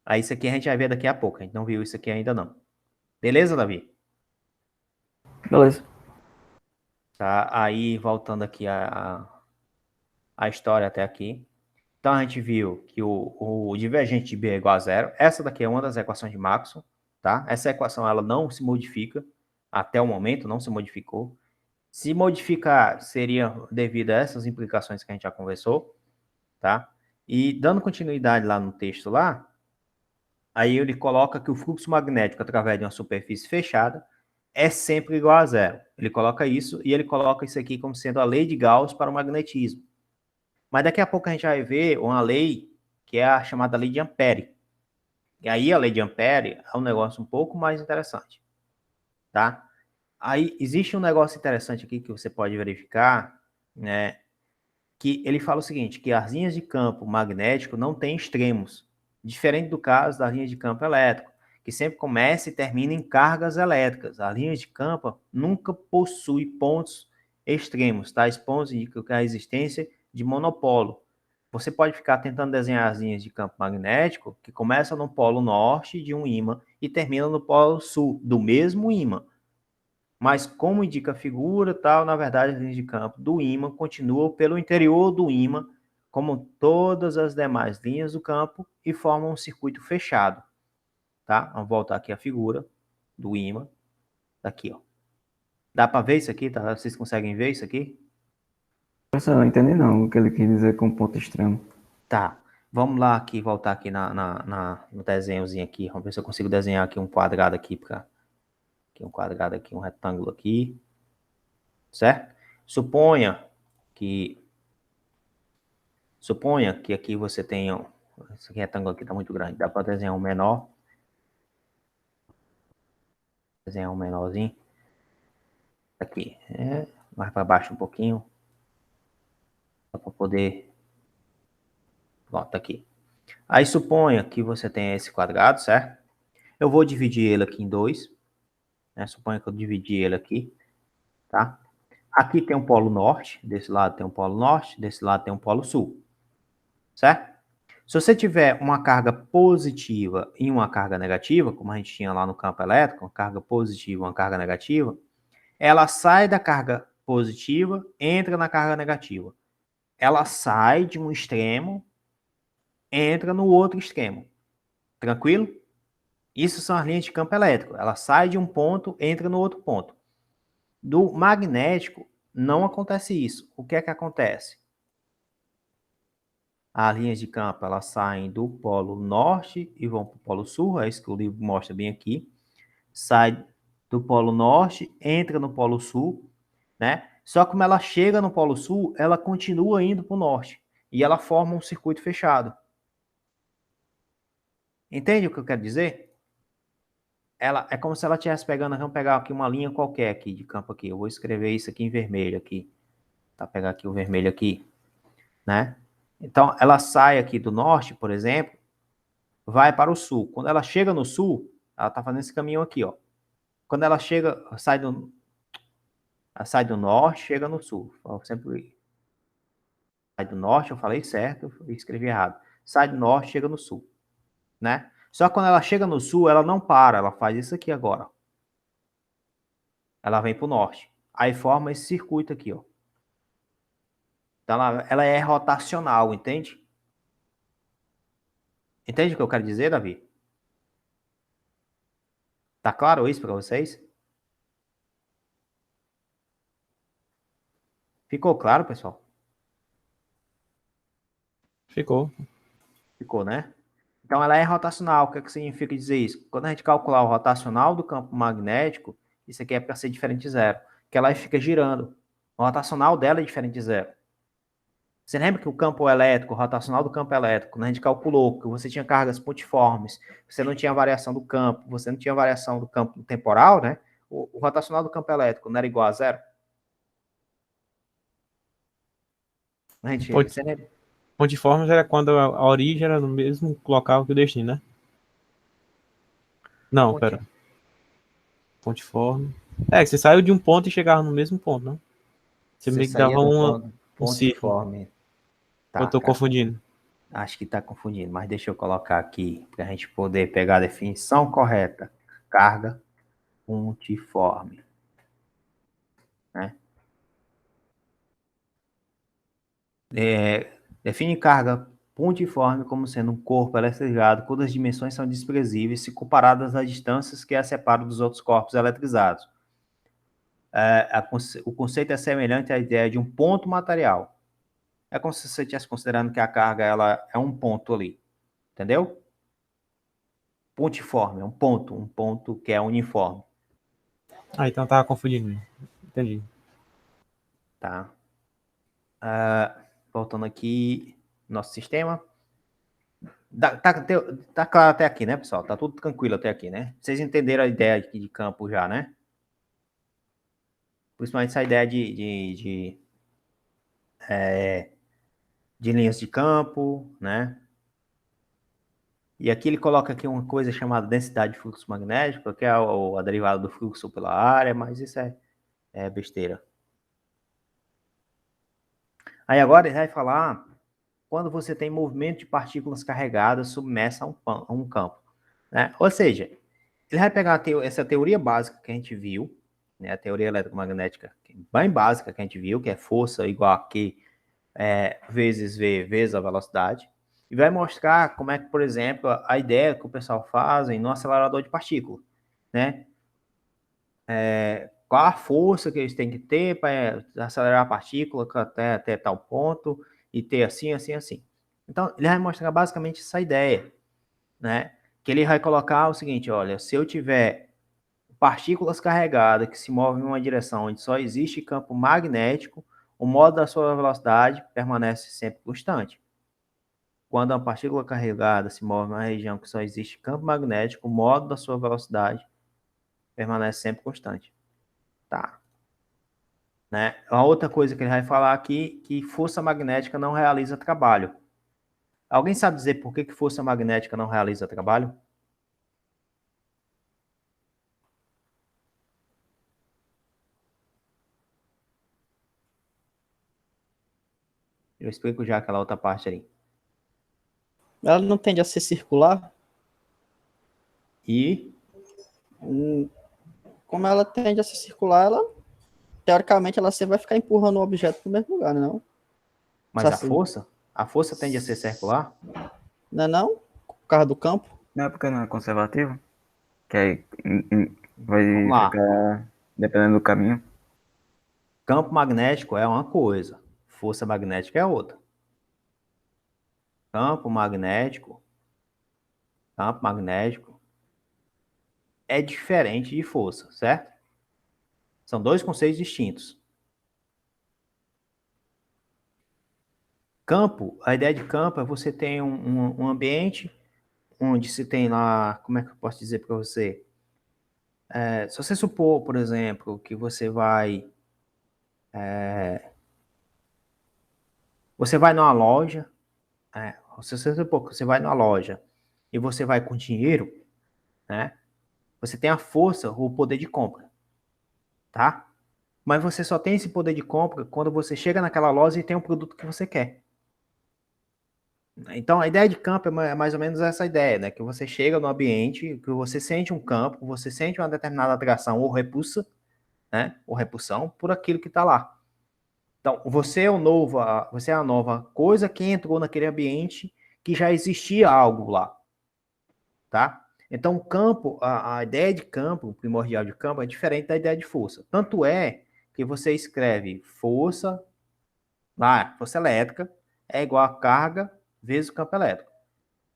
Aí isso aqui a gente vai ver daqui a pouco. A gente não viu isso aqui ainda não. Beleza, Davi? Beleza. Tá? Aí, voltando aqui a história até aqui. Então, a gente viu que o divergente de B é igual a zero. Essa daqui é uma das equações de Maxwell. Tá? Essa equação ela não se modifica. Até o momento, não se modificou. Se modificar, seria devido a essas implicações que a gente já conversou. Tá? E dando continuidade lá no texto lá, aí ele coloca que o fluxo magnético através de uma superfície fechada é sempre igual a zero. Ele coloca isso e ele coloca isso aqui como sendo a lei de Gauss para o magnetismo. Mas daqui a pouco a gente vai ver uma lei que é a chamada lei de Ampère. E aí a lei de Ampère é um negócio um pouco mais interessante, tá? Aí existe um negócio interessante aqui que você pode verificar, né? Que ele fala o seguinte, que as linhas de campo magnético não têm extremos, diferente do caso das linhas de campo elétrico, que sempre começa e termina em cargas elétricas. As linhas de campo nunca possuem pontos extremos, tais pontos indicam a existência de monopolo. Você pode ficar tentando desenhar as linhas de campo magnético que começam no polo norte de um ímã e terminam no polo sul do mesmo ímã. Mas, como indica a figura, tal, na verdade, as linhas de campo do ímã continuam pelo interior do ímã, como todas as demais linhas do campo, e formam um circuito fechado. Tá? Vamos voltar aqui a figura do ímã. Aqui, ó. Dá para ver isso aqui? Tá? Vocês conseguem ver isso aqui? Professor, eu não entendi não o que ele quis dizer com ponto extremo. Tá. Vamos lá aqui, voltar aqui no desenhozinho aqui. Vamos ver se eu consigo desenhar aqui um quadrado aqui para... Aqui um quadrado aqui, um retângulo aqui. Certo? Suponha que aqui você tenha... Esse retângulo aqui está muito grande. Dá para desenhar um menor. Desenhar um menorzinho. Aqui. Mais para baixo um pouquinho. Só para poder... Pronto, aqui. Aí suponha que você tenha esse quadrado, certo? Eu vou dividir ele aqui em dois. Né? Suponha que eu dividi ele aqui. Tá? Aqui tem um polo norte. Desse lado tem um polo norte. Desse lado tem um polo sul. Certo? Se você tiver uma carga positiva e uma carga negativa, como a gente tinha lá no campo elétrico, uma carga positiva e uma carga negativa, ela sai da carga positiva, entra na carga negativa. Ela sai de um extremo, entra no outro extremo. Tranquilo? Isso são as linhas de campo elétrico. Ela sai de um ponto, entra no outro ponto. Do magnético, não acontece isso. O que é que acontece? As linhas de campo, elas saem do polo norte e vão para o polo sul, é isso que o livro mostra bem aqui. Sai do polo norte, entra no polo sul, né? Só que como ela chega no polo sul, ela continua indo para o norte. E ela forma um circuito fechado. Entende o que eu quero dizer? Ela é como se ela estivesse pegando, vamos pegar aqui uma linha qualquer aqui de campo aqui. Eu vou escrever isso aqui em vermelho aqui. Tá, pegar aqui o vermelho aqui, né? Então, ela sai aqui do norte, por exemplo, vai para o sul. Quando ela chega no sul, ela está fazendo esse caminho aqui, ó. Quando ela chega, sai do norte, chega no sul. Eu sempre sai do norte, eu falei certo, eu escrevi errado. Sai do norte, chega no sul, né? Só que quando ela chega no sul, ela não para, ela faz isso aqui agora. Ela vem para o norte. Aí forma esse circuito aqui, ó. Então, ela é rotacional, entende? Entende o que eu quero dizer, Davi? Tá claro isso para vocês? Ficou claro, pessoal? Ficou. Ficou, né? Então, ela é rotacional. O que é que significa dizer isso? Quando a gente calcular o rotacional do campo magnético, isso aqui é para ser diferente de zero. Que ela fica girando. O rotacional dela é diferente de zero. Você lembra que o campo elétrico, o rotacional do campo elétrico, quando a gente calculou que você tinha cargas pontiformes, você não tinha variação do campo, você não tinha variação do campo temporal, né? O rotacional do campo elétrico não era igual a zero? A gente, você lembra? Pontiformes era quando a origem era no mesmo local que o destino, né? Não, pera. Pontiforme. É, que você saiu de um ponto e chegava no mesmo ponto, não? Você meio que dava um círculo. Pontiforme. Tá, Eu tô cara. confundindo. Acho que tá confundindo, mas deixa eu colocar aqui para a gente poder pegar a definição correta. Carga pontiforme. Né? Define carga pontiforme como sendo um corpo eletrizado cujas dimensões são desprezíveis se comparadas às distâncias que a separam dos outros corpos eletrizados. O conceito é semelhante à ideia de um ponto material. é como se você estivesse considerando que a carga ela é um ponto ali, entendeu? Pontiforme, é um ponto que é uniforme, Ah, então eu tava confundindo. Entendi. tá? Voltando aqui, nosso sistema. Tá claro até aqui, né, pessoal? Tá tudo tranquilo até aqui, né? Vocês entenderam a ideia aqui de campo já, né? Principalmente essa ideia de linhas de campo, né? E aqui ele coloca aqui uma coisa chamada densidade de fluxo magnético, que é a derivada do fluxo pela área, mas isso é besteira. Aí agora ele vai falar quando você tem movimento de partículas carregadas submersa a um campo, né? Ou seja, ele vai pegar essa teoria básica que a gente viu, né? A teoria eletromagnética bem básica que a gente viu, que é força igual a Q vezes V vezes a velocidade, e vai mostrar como é que, por exemplo, a ideia que o pessoal faz no acelerador de partícula, né? Qual a força que eles têm que ter para acelerar a partícula até tal ponto e ter assim, assim, assim. Então, ele vai mostrar basicamente essa ideia, né? Que ele vai colocar o seguinte, olha, se eu tiver partículas carregadas que se movem em uma direção onde só existe campo magnético, o modo da sua velocidade permanece sempre constante. Quando uma partícula carregada se move em uma região que só existe campo magnético, o modo da sua velocidade permanece sempre constante. Tá. Né? A outra coisa que ele vai falar aqui, que força magnética não realiza trabalho. Alguém sabe dizer por que força magnética não realiza trabalho? Eu explico já aquela outra parte ali. Ela não tende a ser circular? E Como ela tende a ser circular, ela, teoricamente, ela sempre vai ficar empurrando o objeto para o mesmo lugar, não? mas a força tende a ser circular? Não é não? Por causa do campo? Não é porque não é conservativo? Que aí vai Vamos lá. ficar dependendo do caminho. Campo magnético é uma coisa, força magnética é outra. Campo magnético é diferente de força, certo? São dois conceitos distintos. Campo, a ideia de campo é você ter um ambiente onde se tem lá, como é que eu posso dizer para você? Se você supor, por exemplo, que você vai numa loja, se você supor que você vai numa loja e você vai com dinheiro, né? Você tem a força ou o poder de compra, tá? Mas você só tem esse poder de compra quando você chega naquela loja e tem um produto que você quer. Então, a ideia de campo é mais ou menos essa ideia, né? Que você chega no ambiente, que você sente um campo, você sente uma determinada atração ou repulsa, né? Ou repulsão por aquilo que está lá. Então, você é a nova coisa que entrou naquele ambiente que já existia algo lá, tá? Então, o campo, a ideia de campo, o primordial de campo, é diferente da ideia de força. Tanto é que você escreve força elétrica é igual a carga vezes o campo elétrico.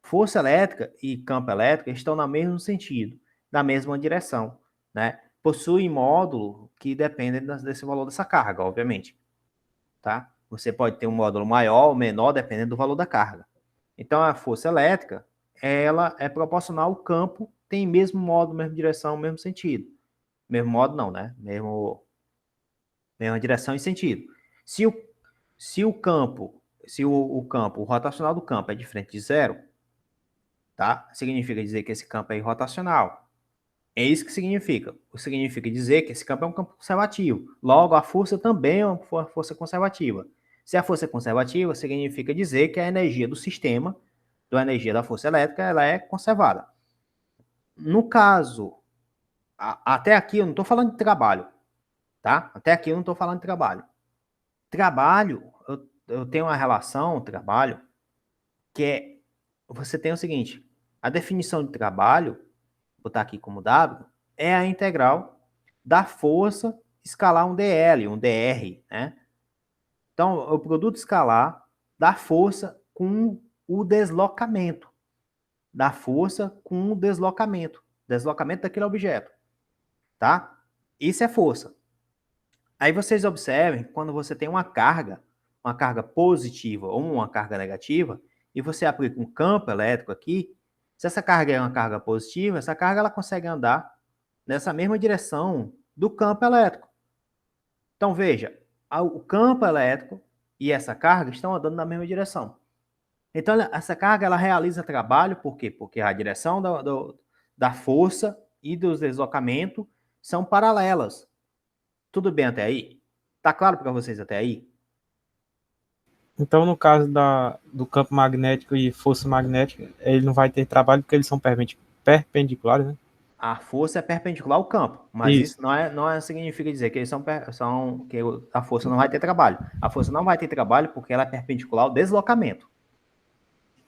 Força elétrica e campo elétrico estão no mesmo sentido, na mesma direção, né? Possuem módulo que dependem desse valor dessa carga, obviamente, tá? Você pode ter um módulo maior ou menor, dependendo do valor da carga. Então, a força elétrica, ela é proporcional ao campo, tem mesmo módulo, mesma direção, mesmo sentido. Mesmo modo não, né? Mesma direção e sentido. Se o campo, o rotacional do campo é diferente de zero, tá? Significa dizer que esse campo é irrotacional. É isso que significa. Significa dizer que esse campo é um campo conservativo. Logo, a força também é uma força conservativa. Se a força é conservativa, significa dizer que a energia do sistema, a energia da força elétrica, ela é conservada. No caso, até aqui eu não estou falando de trabalho, tá? Até aqui eu não estou falando de trabalho. Trabalho, eu tenho uma relação, trabalho, que é, você tem o seguinte, a definição de trabalho, vou botar aqui como W, é a integral da força escalar um DL, um DR, né? Então, o produto escalar da força com o deslocamento. Da força com o deslocamento. Deslocamento daquele objeto. Tá? Isso é força. Aí vocês observem, quando você tem uma carga positiva ou uma carga negativa, e você aplica um campo elétrico aqui, se essa carga é uma carga positiva, essa carga ela consegue andar nessa mesma direção do campo elétrico. Então, veja, o campo elétrico e essa carga estão andando na mesma direção. Então, essa carga ela realiza trabalho, por quê? Porque a direção da força e do deslocamento são paralelas. Tudo bem até aí? Tá claro para vocês até aí? Então, no caso do campo magnético e força magnética, ele não vai ter trabalho porque eles são perpendiculares, né? A força é perpendicular ao campo, mas isso não significa dizer que eles que a força não vai ter trabalho. A força não vai ter trabalho porque ela é perpendicular ao deslocamento.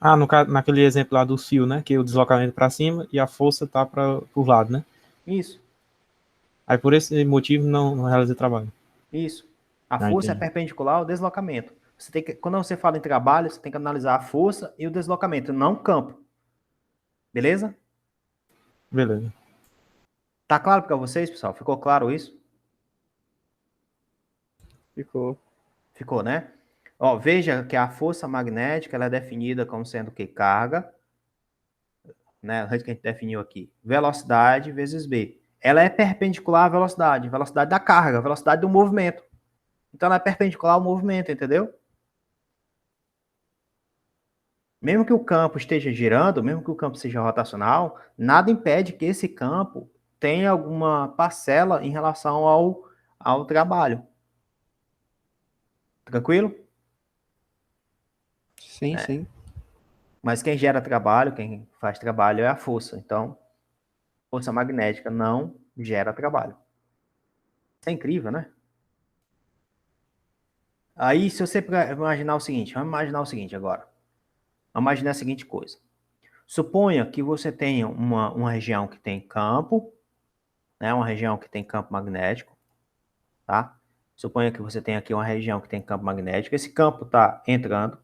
Ah, no caso, naquele exemplo lá do fio, né? Que o deslocamento para cima e a força tá para o lado, né? Isso, Aí por esse motivo não realiza trabalho. isso. A força é Entendi. perpendicular ao deslocamento. Quando você fala em trabalho, você tem que analisar a força e o deslocamento, não o campo. Beleza? Beleza. Tá claro para vocês, pessoal? Ficou claro isso? Ficou. Ficou, né? Ó, veja que a força magnética ela é definida como sendo que carga, né? O que a gente definiu aqui, velocidade vezes b. Ela é perpendicular à velocidade, velocidade da carga, velocidade do movimento. Então ela é perpendicular ao movimento, entendeu? Mesmo que o campo esteja girando, mesmo que o campo seja rotacional, nada impede que esse campo tenha alguma parcela em relação ao trabalho. Tranquilo? Sim, sim. Mas quem gera trabalho, quem faz trabalho é a força. Então, força magnética não gera trabalho. Isso é incrível, né? Aí, se você imaginar o seguinte, vamos imaginar o seguinte agora. Vamos imaginar a seguinte coisa. Suponha que você tenha uma região que tem campo, né? Uma região que tem campo magnético, tá? Suponha que você tenha aqui uma região que tem campo magnético. Esse campo está entrando.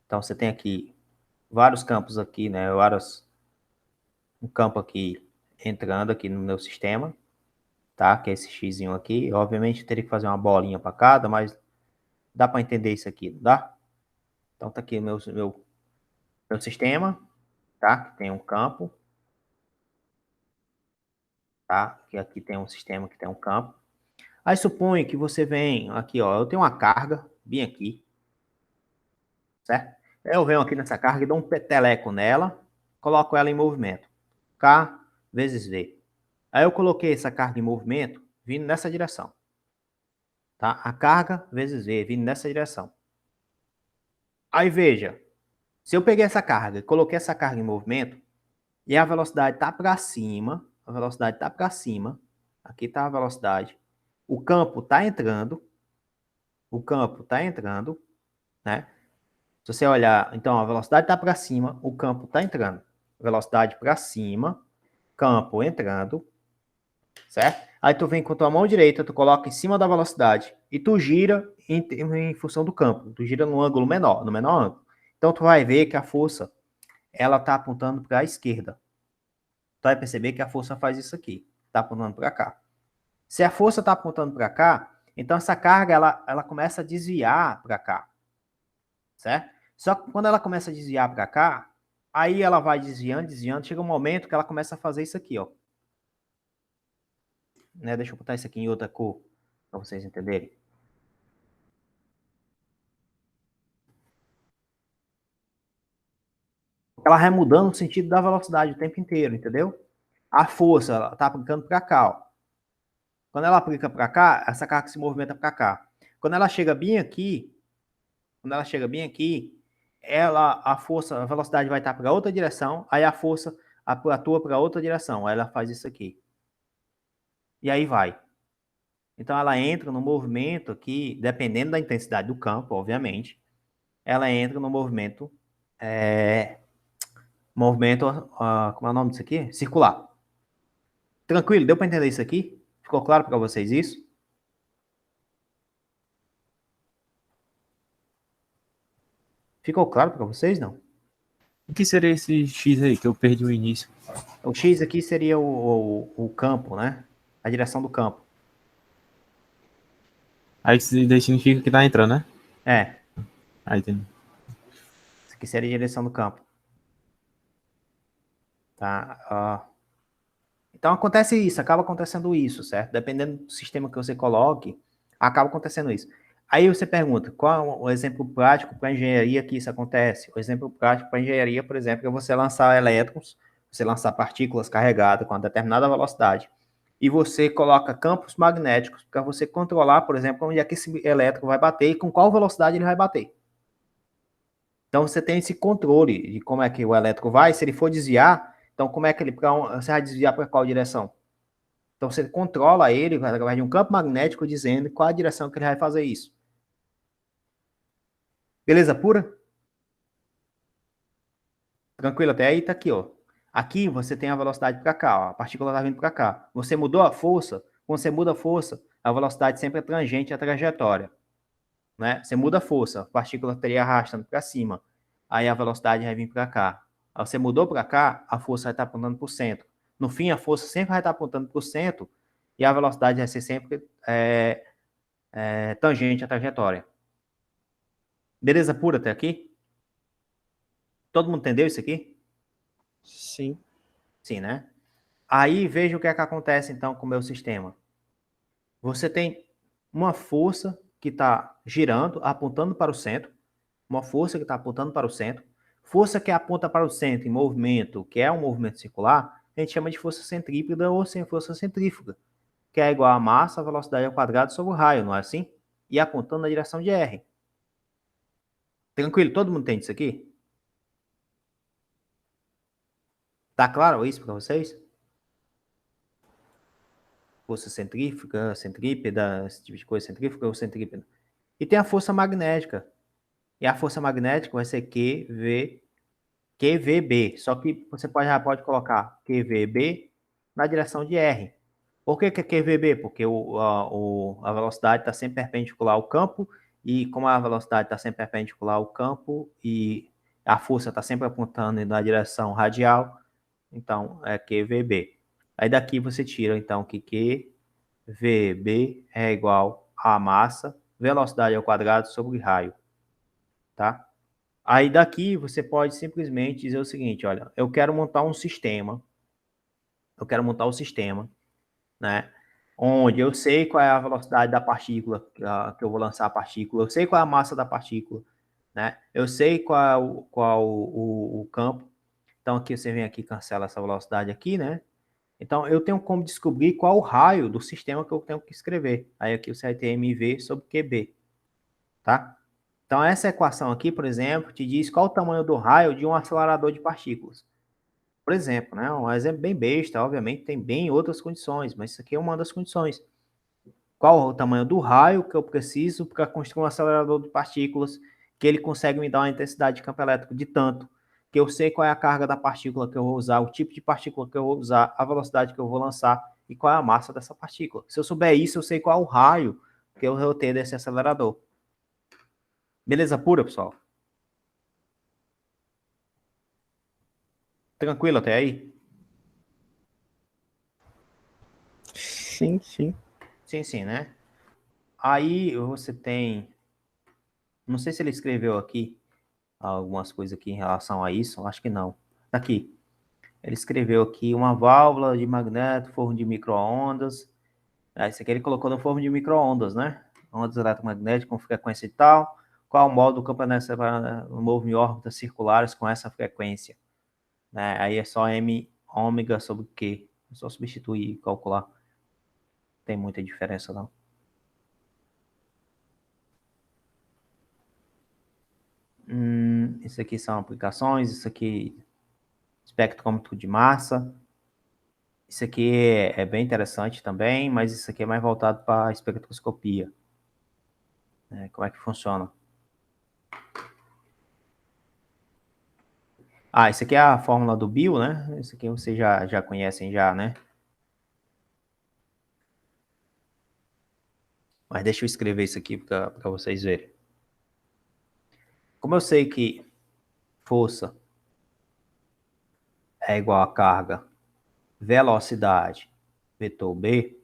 Então, você tem aqui vários campos aqui, né? Um campo aqui entrando aqui no meu sistema, tá? Que é esse xizinho aqui. Obviamente, eu teria que fazer uma bolinha para cada, mas dá para entender isso aqui, não dá? Então, tá aqui o meu sistema, tá? Que tem um campo, tá? Que aqui tem um sistema que tem um campo. Aí suponha que você vem aqui, ó, eu tenho uma carga bem aqui, certo? Eu venho aqui nessa carga e dou um peteleco nela, coloco ela em movimento. K vezes V. Aí eu coloquei essa carga em movimento vindo nessa direção. Tá? A carga vezes V vindo nessa direção. Aí veja, se eu peguei essa carga e coloquei essa carga em movimento, e a velocidade está para cima, a velocidade está para cima, aqui está a velocidade, o campo está entrando, né? Se você olhar, então a velocidade está para cima, o campo está entrando. Velocidade para cima, campo entrando, certo? Aí tu vem com a tua mão direita, tu coloca em cima da velocidade e tu gira em função do campo. Tu gira no ângulo menor, no menor ângulo. Então tu vai ver que a força ela está apontando para a esquerda. Tu vai perceber que a força faz isso aqui, está apontando para cá. Se a força está apontando para cá, então essa carga ela começa a desviar para cá, certo? Só que quando ela começa a desviar para cá, aí ela vai desviando, chega um momento que ela começa a fazer isso aqui, ó. Né? Deixa eu botar isso aqui em outra cor, para vocês entenderem. Ela vai mudando o sentido da velocidade o tempo inteiro, entendeu? A força, ela tá aplicando para cá, ó. Quando ela aplica para cá, essa carga se movimenta para cá. Quando ela chega bem aqui, a velocidade vai estar para outra direção, aí a força atua para outra direção, aí ela faz isso aqui. E aí vai. Então ela entra no movimento aqui, dependendo da intensidade do campo, obviamente, ela entra no movimento, como é o nome disso aqui? Circular. Tranquilo? Deu para entender isso aqui? Ficou claro para vocês isso? Ficou claro para vocês, não? O que seria esse X aí, que eu perdi o início? O X aqui seria o campo, né? A direção do campo. Aí isso daí significa que tá entrando, né? É, Aí tem. isso aqui seria a direção do campo. Tá? Então acontece isso, acaba acontecendo isso, certo? Dependendo do sistema que você coloque, acaba acontecendo isso. Aí você pergunta, qual é o exemplo prático para engenharia que isso acontece? O exemplo prático para engenharia, por exemplo, é você lançar elétrons, você lançar partículas carregadas com uma determinada velocidade, e você coloca campos magnéticos para você controlar, por exemplo, onde é que esse elétron vai bater e com qual velocidade ele vai bater. Então você tem esse controle de como é que o elétron vai, se ele for desviar, então como é que você vai desviar para qual direção? Então você controla ele através de um campo magnético dizendo qual a direção que ele vai fazer isso. Beleza pura? Tranquilo até aí? Tá aqui, ó. Aqui você tem a velocidade para cá, ó. A partícula está vindo para cá. Você mudou a força, quando você muda a força, a velocidade sempre é tangente à trajetória, né? Você muda a força, a partícula estaria arrastando para cima, aí a velocidade vai vir para cá. Aí você mudou para cá, a força vai estar apontando para o centro. No fim, a força sempre vai estar apontando para o centro e a velocidade vai ser sempre tangente à trajetória. Beleza pura até aqui? Todo mundo entendeu isso aqui? Sim. Sim, né? Aí veja o que é que acontece então com o meu sistema. Você tem uma força que está girando, apontando para o centro, uma força que está apontando para o centro, força que aponta para o centro em movimento, que é um movimento circular, a gente chama de força centrípeta ou sem força centrífuga, que é igual a massa, a velocidade ao quadrado sobre o raio, não é assim? E apontando na direção de R. Tranquilo? Todo mundo entende isso aqui? Tá claro isso para vocês? Força centrífuga, centrípeta, esse tipo de coisa, centrífuga ou centrípeta. E tem a força magnética. E a força magnética vai ser QVB. Só que você já pode colocar QVB na direção de R. Por que é QVB? Porque a velocidade está sempre perpendicular ao campo, e como a velocidade está sempre perpendicular ao campo e a força está sempre apontando na direção radial, então é QVB. Aí daqui você tira, então, que QVB é igual a massa, velocidade ao quadrado sobre raio, tá? Aí daqui você pode simplesmente dizer o seguinte, olha, eu quero montar um sistema, né, onde eu sei qual é a velocidade da partícula, que eu vou lançar a partícula, eu sei qual é a massa da partícula, né, eu sei qual o campo, então aqui você vem aqui e cancela essa velocidade aqui, né, então eu tenho como descobrir qual o raio do sistema que eu tenho que escrever, aí aqui você vai ter mv sobre qb, tá? Então, essa equação aqui, por exemplo, te diz qual o tamanho do raio de um acelerador de partículas. Por exemplo, né? Um exemplo bem besta, obviamente tem bem outras condições, mas isso aqui é uma das condições. Qual o tamanho do raio que eu preciso para construir um acelerador de partículas que ele consegue me dar uma intensidade de campo elétrico de tanto, que eu sei qual é a carga da partícula que eu vou usar, o tipo de partícula que eu vou usar, a velocidade que eu vou lançar e qual é a massa dessa partícula. Se eu souber isso, eu sei qual é o raio que eu vou ter desse acelerador. Beleza pura, pessoal? Tranquilo até aí? Sim, sim. Sim, sim, né? Aí você tem. Não sei se ele escreveu aqui algumas coisas aqui em relação a isso, acho que não. Tá aqui. Ele escreveu aqui uma válvula de magneto, forno de micro-ondas. Isso aqui ele colocou no forno de micro-ondas, né? Ondas eletromagnéticas com frequência e tal. Qual o modo do campo move em órbitas circulares com essa frequência? Né? Aí é só M ômega sobre Q. É só substituir e calcular. Não tem muita diferença, não. Isso aqui são aplicações, isso aqui espectrômetro de massa. Isso aqui é bem interessante também, mas isso aqui é mais voltado para a espectroscopia. Né? Como é que funciona? Isso aqui é a fórmula do Bill, né? Isso aqui vocês já conhecem já, né? Mas deixa eu escrever isso aqui para vocês verem. Como eu sei que força é igual a carga, velocidade, vetor B,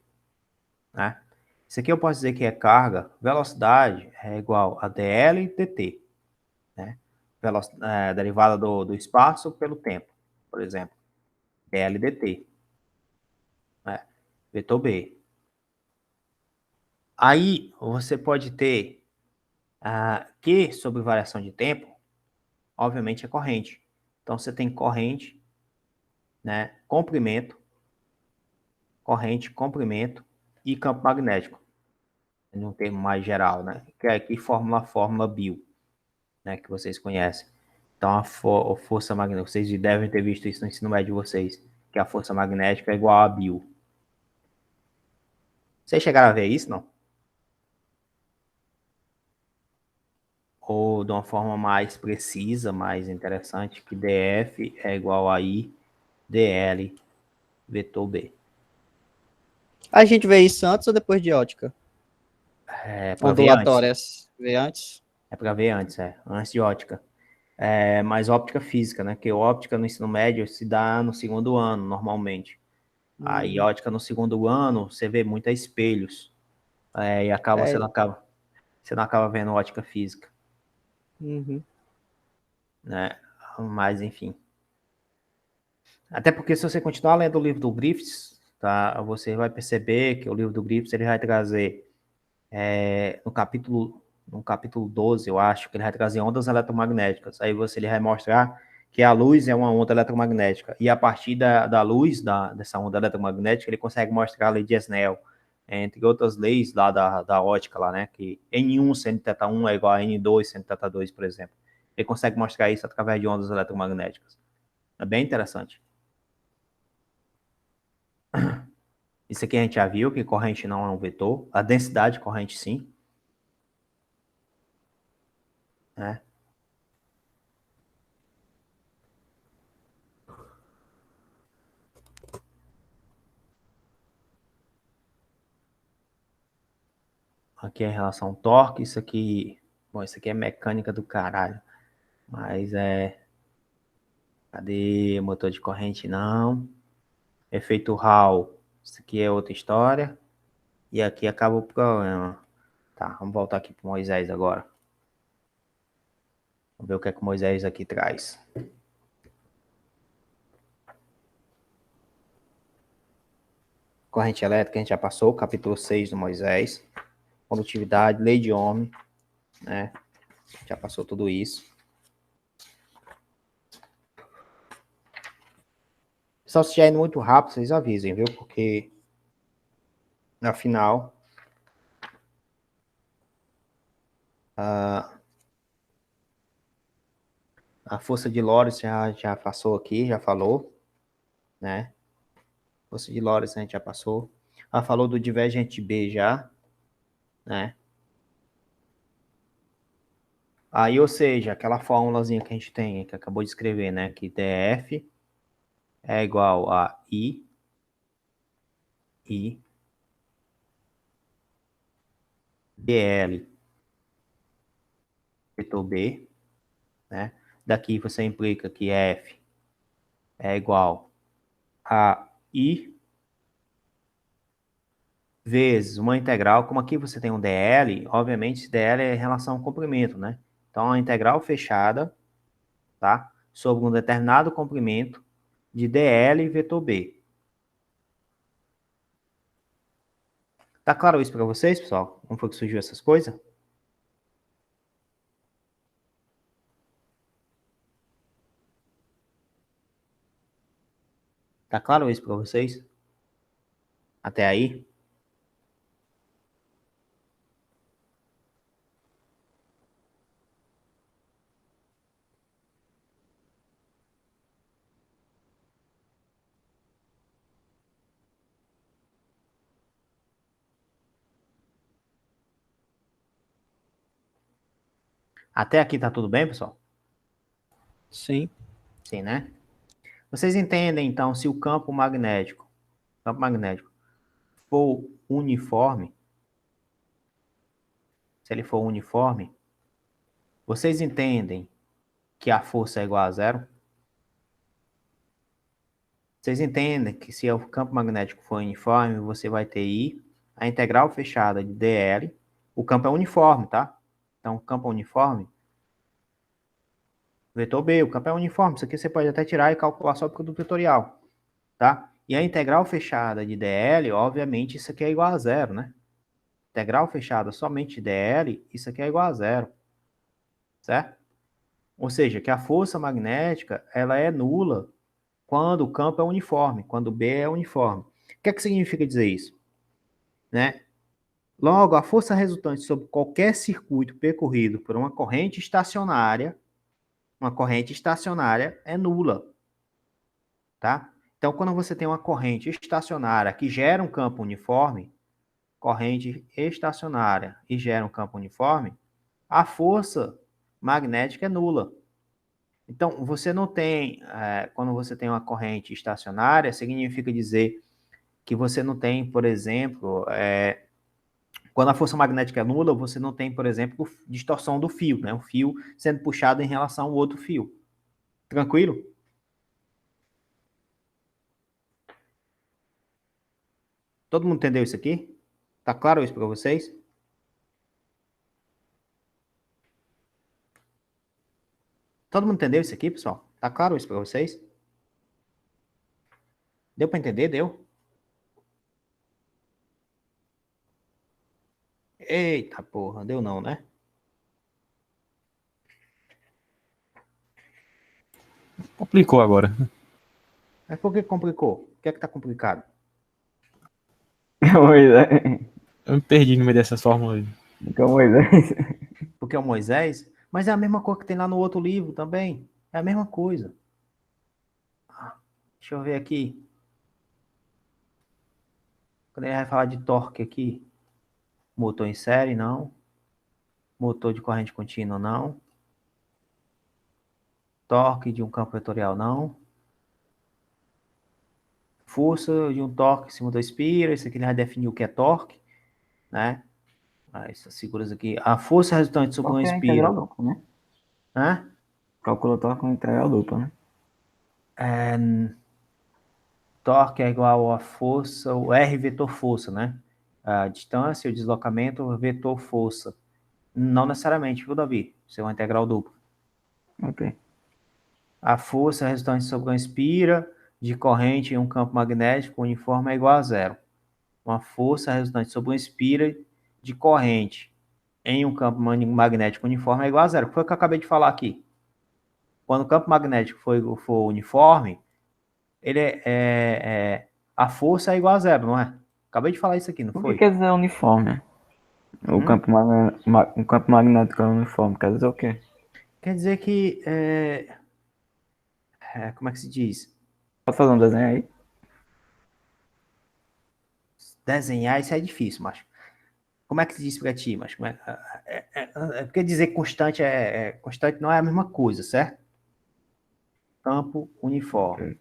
né? Isso aqui eu posso dizer que é carga, velocidade é igual a dl dt, né? Derivada do espaço pelo tempo, por exemplo, dl dt, né? Vetor B. Aí você pode ter Q sobre variação de tempo, obviamente é corrente. Então você tem corrente, né? Corrente, comprimento e campo magnético, em um termo mais geral, né? Que é aqui a fórmula Bill, né? Que vocês conhecem. Então a força magnética, vocês devem ter visto isso no ensino médio de vocês, que a força magnética é igual a Bill. Vocês chegaram a ver isso, não? Ou de uma forma mais precisa, mais interessante, que dF é igual a I dl vetor B. A gente vê isso antes ou depois de ótica? É para ver antes. Ondulatórias. Vê antes? É para ver antes, antes de ótica. Mais óptica física, né? Que óptica no ensino médio se dá no segundo ano, normalmente. Aí ótica no segundo ano, você vê muito espelhos. E acaba, É. você não acaba vendo ótica física, Uhum. né? Mas, enfim. Até porque se você continuar lendo o livro do Griffiths, tá? Você vai perceber que o livro do Griffiths, ele vai trazer no capítulo 12, eu acho, que ele vai trazer ondas eletromagnéticas. Aí ele vai mostrar que a luz é uma onda eletromagnética. E a partir da luz, dessa onda eletromagnética, ele consegue mostrar a lei de Snell, entre outras leis lá da ótica, lá, né? Que N1 seno θ1 é igual a N2 seno θ2, por exemplo. Ele consegue mostrar isso através de ondas eletromagnéticas. É bem interessante. Isso aqui a gente já viu, que corrente não é um vetor. A densidade de corrente, sim. Né? Aqui é em relação ao torque, isso aqui... Bom, isso aqui é mecânica do caralho. Mas Cadê motor de corrente? Não. Efeito Hall. Isso aqui é outra história. E aqui acaba o problema. Tá, vamos voltar aqui para Moisés agora. Vamos ver o que é que o Moisés aqui traz. Corrente elétrica, a gente já passou, capítulo 6 do Moisés. Condutividade, lei de Ohm, né? Já passou tudo isso. Só se estiver indo muito rápido, vocês avisem, viu? Porque, afinal, a força de Lorentz já passou aqui, já falou, né? Força de Lorentz a gente já passou. Ela falou do divergente B já, né? Aí, ou seja, aquela fórmulazinha que a gente tem, que acabou de escrever, né? Que dF é igual a I dl vetor B, né? Daqui você implica que F é igual a I vezes uma integral, como aqui você tem um dl, obviamente esse dl é relação ao comprimento, né? Então, a integral fechada, tá? Sobre um determinado comprimento de dl vetor B. Tá claro isso para vocês, pessoal? Como foi que surgiu essas coisas? Tá claro isso para vocês? Até aí? Até aqui tá tudo bem, pessoal? Sim. Sim, né? Vocês entendem, então, se o campo magnético for uniforme, se ele for uniforme, Vocês entendem que a força é igual a zero? Vocês entendem que se o campo magnético for uniforme, você vai ter I, a integral fechada de dl, o campo é uniforme, tá? Então, o campo é uniforme, vetor B, o campo é uniforme, isso aqui você pode até tirar e calcular só o produto vetorial, tá? E a integral fechada de dl, obviamente, isso aqui é igual a zero, né? Integral fechada somente de dl, isso aqui é igual a zero, certo? Ou seja, que a força magnética, ela é nula quando o campo é uniforme, quando B é uniforme. O que é que significa dizer isso? Né? Logo, a força resultante sobre qualquer circuito percorrido por uma corrente estacionária é nula, tá? Então, quando você tem uma corrente estacionária que gera um campo uniforme, corrente estacionária e gera um campo uniforme, a força magnética é nula. Então, você não tem, quando você tem uma corrente estacionária, significa dizer que você não tem, por exemplo, quando a força magnética é nula, você não tem, por exemplo, distorção do fio, né? O fio sendo puxado em relação ao outro fio. Tranquilo? Todo mundo entendeu isso aqui? Tá claro isso para vocês? Todo mundo entendeu isso aqui, pessoal? Tá claro isso para vocês? Deu para entender? Deu? Eita porra, deu não, né? Complicou agora. Mas por que complicou? O que é que tá complicado? Moisés. Eu me perdi no meio dessas fórmulas. Então, Moisés. Porque é o Moisés? Mas é a mesma coisa que tem lá no outro livro também. É a mesma coisa. Deixa eu ver aqui. Quando ele vai falar de torque aqui, motor em série, não. Motor de corrente contínua, não. Torque de um campo vetorial, não. Força de um torque em cima da espira, isso aqui ele já definiu o que é torque, né? Essas figuras aqui. A força resultante sobre uma Torque é integral espira. dupla, né? Hã? Calcula torque com integral dupla, né? Torque é igual a força, o R vetor força, né? A distância, o deslocamento, vetor força. Não necessariamente, viu, Davi? Isso é uma integral dupla. Ok. A força resultante sobre uma espira de corrente em um campo magnético uniforme é igual a zero. Uma força resultante sobre uma espira de corrente em um campo magnético uniforme é igual a zero. Foi o que eu acabei de falar aqui. Quando o campo magnético for uniforme, ele a força é igual a zero, não é? Acabei de falar isso aqui, não O que foi? quer dizer uniforme? O o campo magnético é uniforme, quer dizer o quê? Quer dizer que, como é que se diz? Pode fazer um desenho aí? Desenhar, isso é difícil, mas como é que se diz para ti? Mas porque dizer constante constante não é a mesma coisa, certo? Campo uniforme.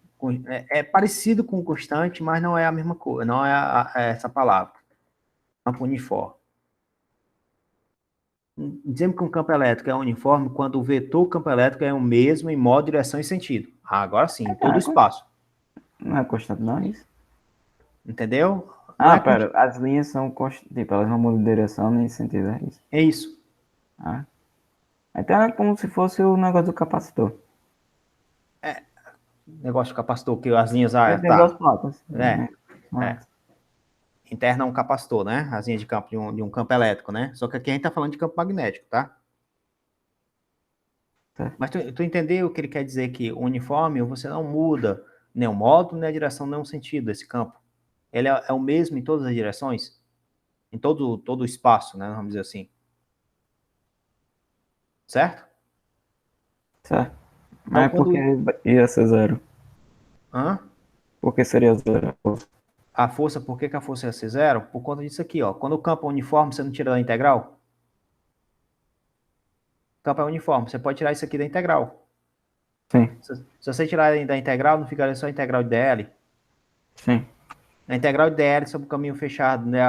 É parecido com constante, mas não é a mesma coisa, não é essa palavra. Campo uniforme. Dizemos que um campo elétrico é uniforme quando o vetor campo elétrico é o mesmo em modo, direção e sentido. Agora sim, em todo o espaço. Não é constante, não é isso? Entendeu? Não Ah, é pera, as linhas são constantes, tipo, elas não mudam de direção nem sentido, é isso? É isso. Ah. Então é como se fosse o negócio do capacitor. Negócio de capacitor, que as linhas. É tem duas Tá. placas. É. Mas, Interna é um capacitor, né? As linhas de campo de um campo elétrico, né? Só que aqui a gente tá falando de campo magnético, tá? certo. Mas tu entendeu o que ele quer dizer que o uniforme você não muda nem o modo, nem a direção, nem o sentido desse campo. Ele é o mesmo em todas as direções, em todo o espaço, né? Vamos dizer assim. Certo? Certo. Então, Mas por que ia ser zero? Hã? Por que seria zero? A força, por que a força ia ser zero? Por conta disso aqui, ó. Quando o campo é uniforme, você não tira da integral? O campo é uniforme, você pode tirar isso aqui da integral. Sim, Se você tirar da integral, não ficaria só a integral de dl? sim. A integral de dl sobre o caminho fechado, né?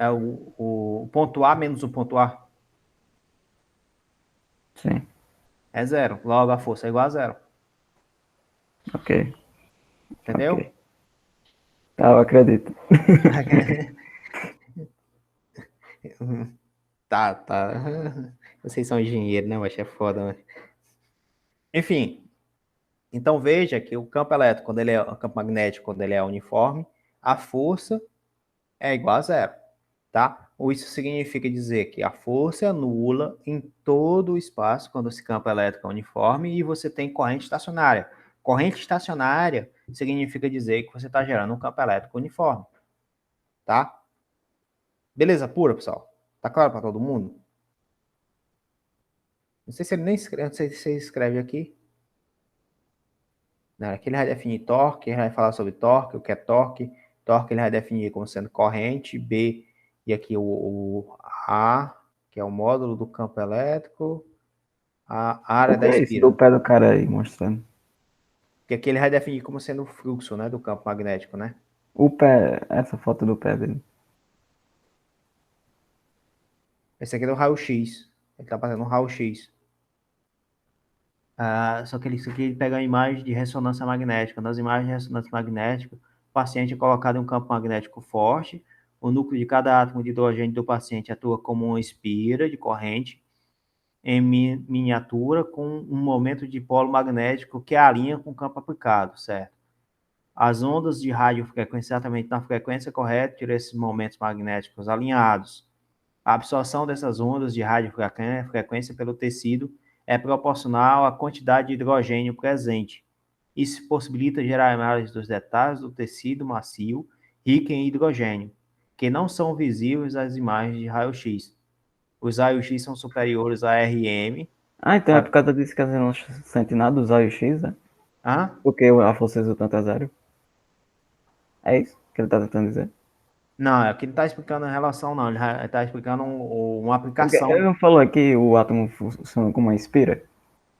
O ponto A menos o ponto A. Sim, É zero. Logo, a força é igual a zero. ok, Entendeu? ok. Tá, eu acredito. Tá, tá. Vocês são engenheiros, né? Mas é foda, né? Enfim, então veja que o campo elétrico, quando ele é o campo magnético, quando ele é uniforme, a força é igual a zero, tá? Ou isso significa dizer que a força é nula em todo o espaço quando esse campo elétrico é uniforme e você tem corrente estacionária. Corrente estacionária significa dizer que você está gerando um campo elétrico uniforme, tá? Beleza pura, pessoal? Tá claro para todo mundo? Não sei se ele nem escreve, não sei se ele escreve aqui. Né? Aqui ele vai definir torque, ele vai falar sobre torque, o que é torque. Torque ele vai definir como sendo corrente, B, e aqui o A, que é o módulo do campo elétrico, a área O que da é isso do espira. pé do cara aí mostrando? Que aqui ele vai definir como sendo o fluxo, né, do campo magnético, né? O pé, essa foto do pé dele. Esse aqui é do raio-x. Ele está fazendo um raio-x. Só que isso aqui ele pega a imagem de ressonância magnética. Nas imagens de ressonância magnética, o paciente é colocado em um campo magnético forte. O núcleo de cada átomo de hidrogênio do paciente atua como uma espira de corrente em miniatura com um momento de polo magnético que alinha com o campo aplicado, certo? As ondas de radiofrequência exatamente na frequência correta tiram esses momentos magnéticos alinhados. A absorção dessas ondas de radiofrequência pelo tecido é proporcional à quantidade de hidrogênio presente. Isso possibilita gerar imagens dos detalhes do tecido macio rico em hidrogênio, que não são visíveis às imagens de raio-x. Os raios-x são superiores a RM. Ah, então é por causa disso que a gente não sente nada dos raios-x, né? Ah? Porque a força resultante é zero. É isso que ele tá tentando dizer. Não, aqui não está explicando a relação, não. Ele está explicando uma Porque aplicação. ele não falou que o átomo funciona como uma espira?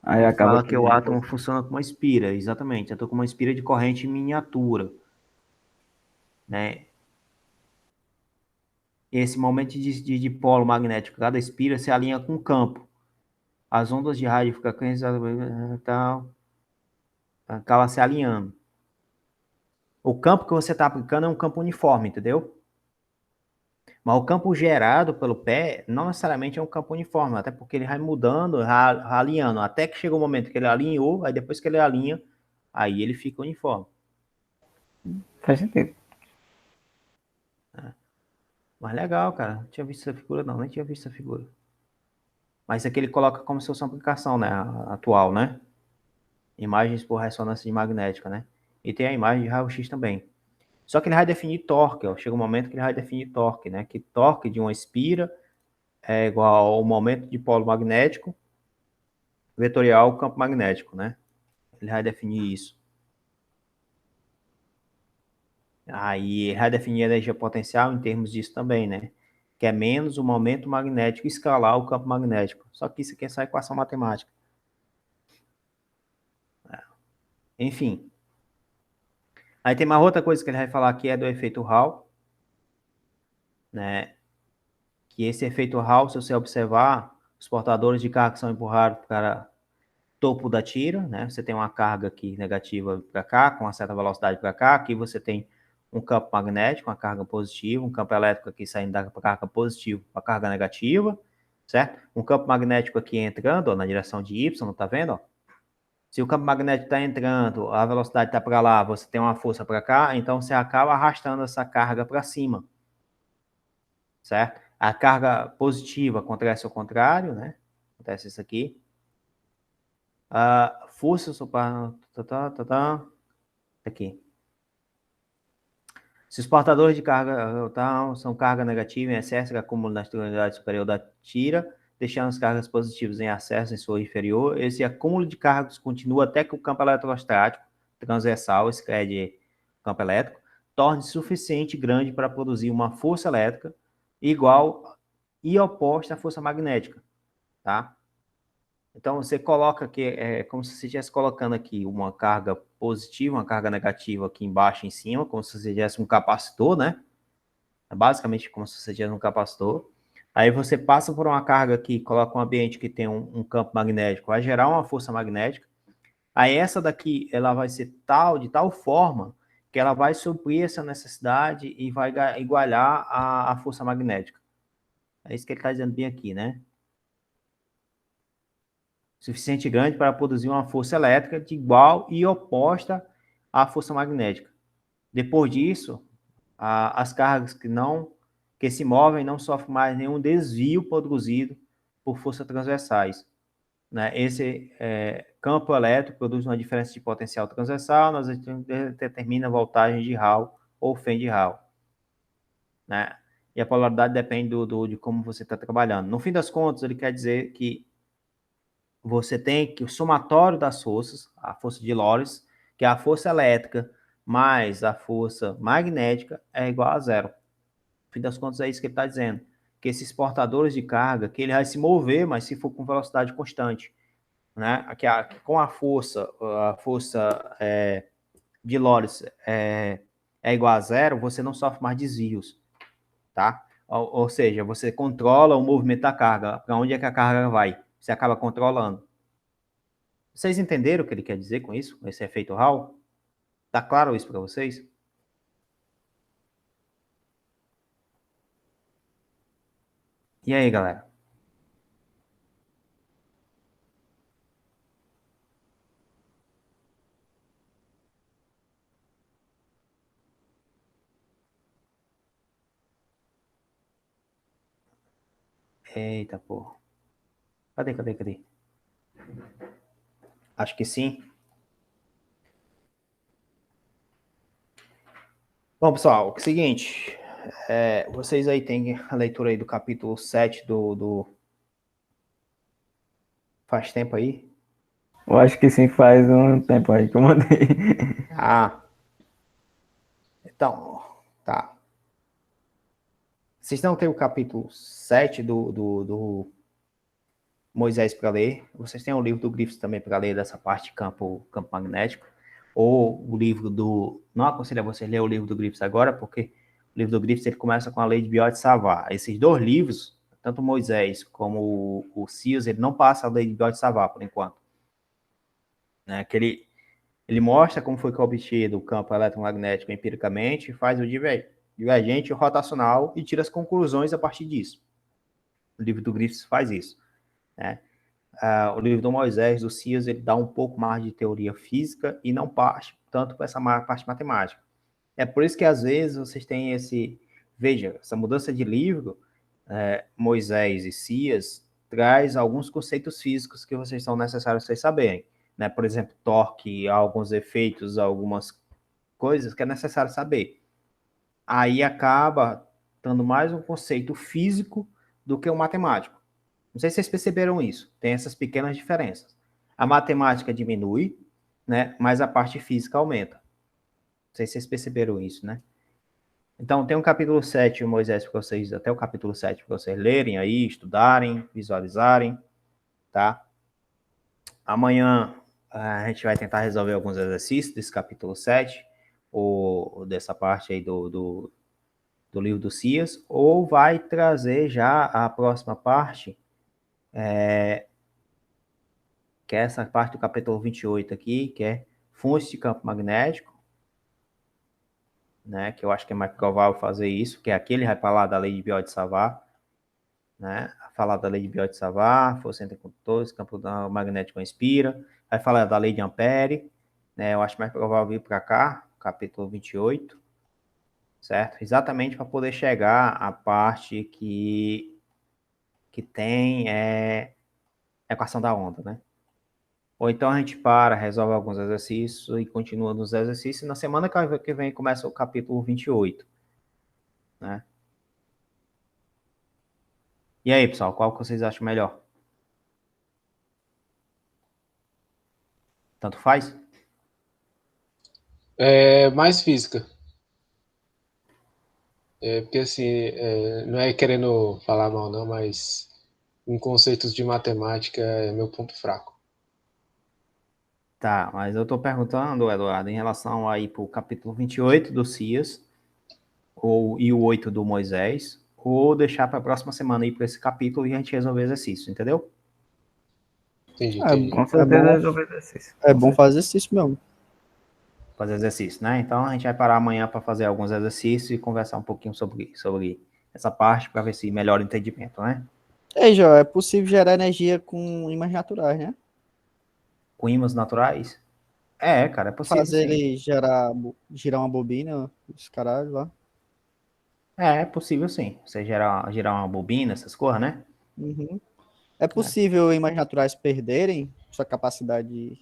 Aí Ele acaba fala que que o átomo funciona como uma espira, exatamente. Eu estou com uma espira de corrente em miniatura, né? Esse momento de polo magnético, cada espira se alinha com o campo. As ondas de radiofrequência tal, acaba se alinhando. O campo que você está aplicando é um campo uniforme, entendeu? Mas o campo gerado pelo pé não necessariamente é um campo uniforme, até porque ele vai mudando, alinhando, até que chega o momento que ele alinhou, aí depois que ele alinha, aí ele fica uniforme. faz sentido. Mas legal, cara. Não tinha visto essa figura, não. Nem tinha visto essa figura. Mas isso aqui ele coloca como se fosse uma aplicação, né? Atual, né? Imagens por ressonância magnética, né? E tem a imagem de raio-x também. Só que ele vai definir torque, ó. Chega um momento que ele vai definir torque, né? Que torque de uma espira é igual ao momento de polo magnético vetorial ao campo magnético, né? Ele vai definir isso. Aí ele vai definir a energia potencial em termos disso também, né? Que é menos o momento magnético escalar o campo magnético. Só que isso aqui é só equação matemática. Enfim. Aí tem uma outra coisa que ele vai falar aqui, é do efeito Hall, né? Que esse efeito Hall, se você observar, os portadores de carga são empurrados para topo da tira, né? Você tem uma carga aqui negativa para cá, com uma certa velocidade para cá. Aqui você tem um campo magnético, uma carga positiva, um campo elétrico aqui saindo da carga positiva para a carga negativa, certo? Um campo magnético aqui entrando, ó, na direção de Y, tá vendo? Ó? Se o campo magnético está entrando, a velocidade está para lá, você tem uma força para cá, então você acaba arrastando essa carga para cima, certo? A carga positiva acontece ao contrário, né? Acontece isso aqui. A força supra... Aqui. Se os portadores de carga tal são carga negativa em excesso que acumulam na extremidade superior da tira, deixando as cargas positivas em acesso em sua inferior, esse acúmulo de cargas continua até que o campo eletrostático transversal, esse que é de campo elétrico, torne-se suficiente grande para produzir uma força elétrica igual e oposta à força magnética, tá? Então, você coloca aqui, é como se você estivesse colocando aqui uma carga positiva, uma carga negativa aqui embaixo e em cima, como se você tivesse um capacitor, né? É basicamente como se você tivesse um capacitor. Aí você passa por uma carga aqui, coloca um ambiente que tem um campo magnético, vai gerar uma força magnética. Aí essa daqui, ela vai ser de tal forma que ela vai suprir essa necessidade e vai igualar a força magnética. É isso que ele está dizendo bem aqui, né? Suficiente grande para produzir uma força elétrica de igual e oposta à força magnética. Depois disso, as cargas que se movem não sofrem mais nenhum desvio produzido por forças transversais. Né? Esse campo elétrico produz uma diferença de potencial transversal, nós determina a voltagem de Hall ou Fen de Hall. Né? E a polaridade depende de como você está trabalhando. No fim das contas, ele quer dizer que você tem que o somatório das forças, a força de Lorentz, que é a força elétrica, mais a força magnética, é igual a zero. No fim das contas, é isso que ele está dizendo. Que esses portadores de carga, que ele vai se mover, mas se for com velocidade constante. Né? Com a força de Lorentz é igual a zero, você não sofre mais desvios. Tá? Ou seja, você controla o movimento da carga. Para onde é que a carga vai? Você acaba controlando. Vocês entenderam o que ele quer dizer com isso? Esse efeito Hall? Tá claro isso para vocês? E aí, galera? Eita, porra. Cadê? Acho que sim. Bom, pessoal, é o seguinte. Vocês aí têm a leitura aí do capítulo 7 Faz tempo aí? Eu acho que sim, faz um tempo aí que eu mandei. Ah. Então, tá. Vocês não têm o capítulo 7 do Moisés para ler. Vocês têm o livro do Griffiths também para ler dessa parte campo magnético. Ou o livro do... Não aconselho a vocês ler o livro do Griffiths agora, porque o livro do Griffiths ele começa com a lei de Biot-Savart. Esses dois livros, tanto Moisés como o Sias, ele não passa a lei de Biot-Savart por enquanto. Né? Que ele mostra como foi que obtido o campo eletromagnético empiricamente, faz o divergente e o rotacional e tira as conclusões a partir disso. O livro do Griffiths faz isso. Né? O livro do Moisés, do Sias, ele dá um pouco mais de teoria física e não parte tanto para essa parte matemática. É por isso que, às vezes, vocês têm veja, essa mudança de livro, Moisés e Sias, traz alguns conceitos físicos que vocês são necessários vocês saberem. Né? Por exemplo, torque, alguns efeitos, algumas coisas que é necessário saber. Aí acaba dando mais um conceito físico do que o matemático. Não sei se vocês perceberam isso. Tem essas pequenas diferenças. A matemática diminui, né? Mas a parte física aumenta. Não sei se vocês perceberam isso, né? Então, tem um capítulo 7, o Moisés, para vocês, até o capítulo 7, para vocês lerem aí, estudarem, visualizarem, tá? Amanhã a gente vai tentar resolver alguns exercícios desse capítulo 7, ou dessa parte aí do livro do Sias, ou vai trazer já a próxima parte, que é essa parte do capítulo 28 aqui, que é fontes de campo magnético, né, que eu acho que é mais provável fazer isso, que é aquele vai falar da lei de Biot-Savart, né, falar da lei de Biot-Savart, força entre condutores, campo magnético inspira, vai falar da lei de Ampere, né, eu acho mais provável vir para cá, capítulo 28, certo? Exatamente para poder chegar à parte que tem equação da onda, né? Ou então a gente resolve alguns exercícios e continua nos exercícios. E na semana que vem começa o capítulo 28. Né? E aí, pessoal, qual que vocês acham melhor? Tanto faz? Mais física. Porque assim, não é querendo falar mal não, mas em conceitos de matemática é meu ponto fraco. Tá, mas eu estou perguntando, Eduardo, em relação aí para o capítulo 28 do Sias, e o 8 do Moisés, ou deixar para a próxima semana ir para esse capítulo e a gente resolver o exercício, entendeu? Entendi, É, entendi. Com certeza bom- resolver exercício. É Com bom fazer isso mesmo. Fazer exercício, né? Então a gente vai parar amanhã para fazer alguns exercícios e conversar um pouquinho sobre essa parte para ver se melhora o entendimento, né? Ei, Jó, é possível gerar energia com ímãs naturais, né? Com ímãs naturais? É, cara, é possível Fazer sim. ele girar uma bobina, os caralho lá. É possível sim. Você gerar uma bobina, essas coisas, né? Uhum. É possível ímãs naturais perderem sua capacidade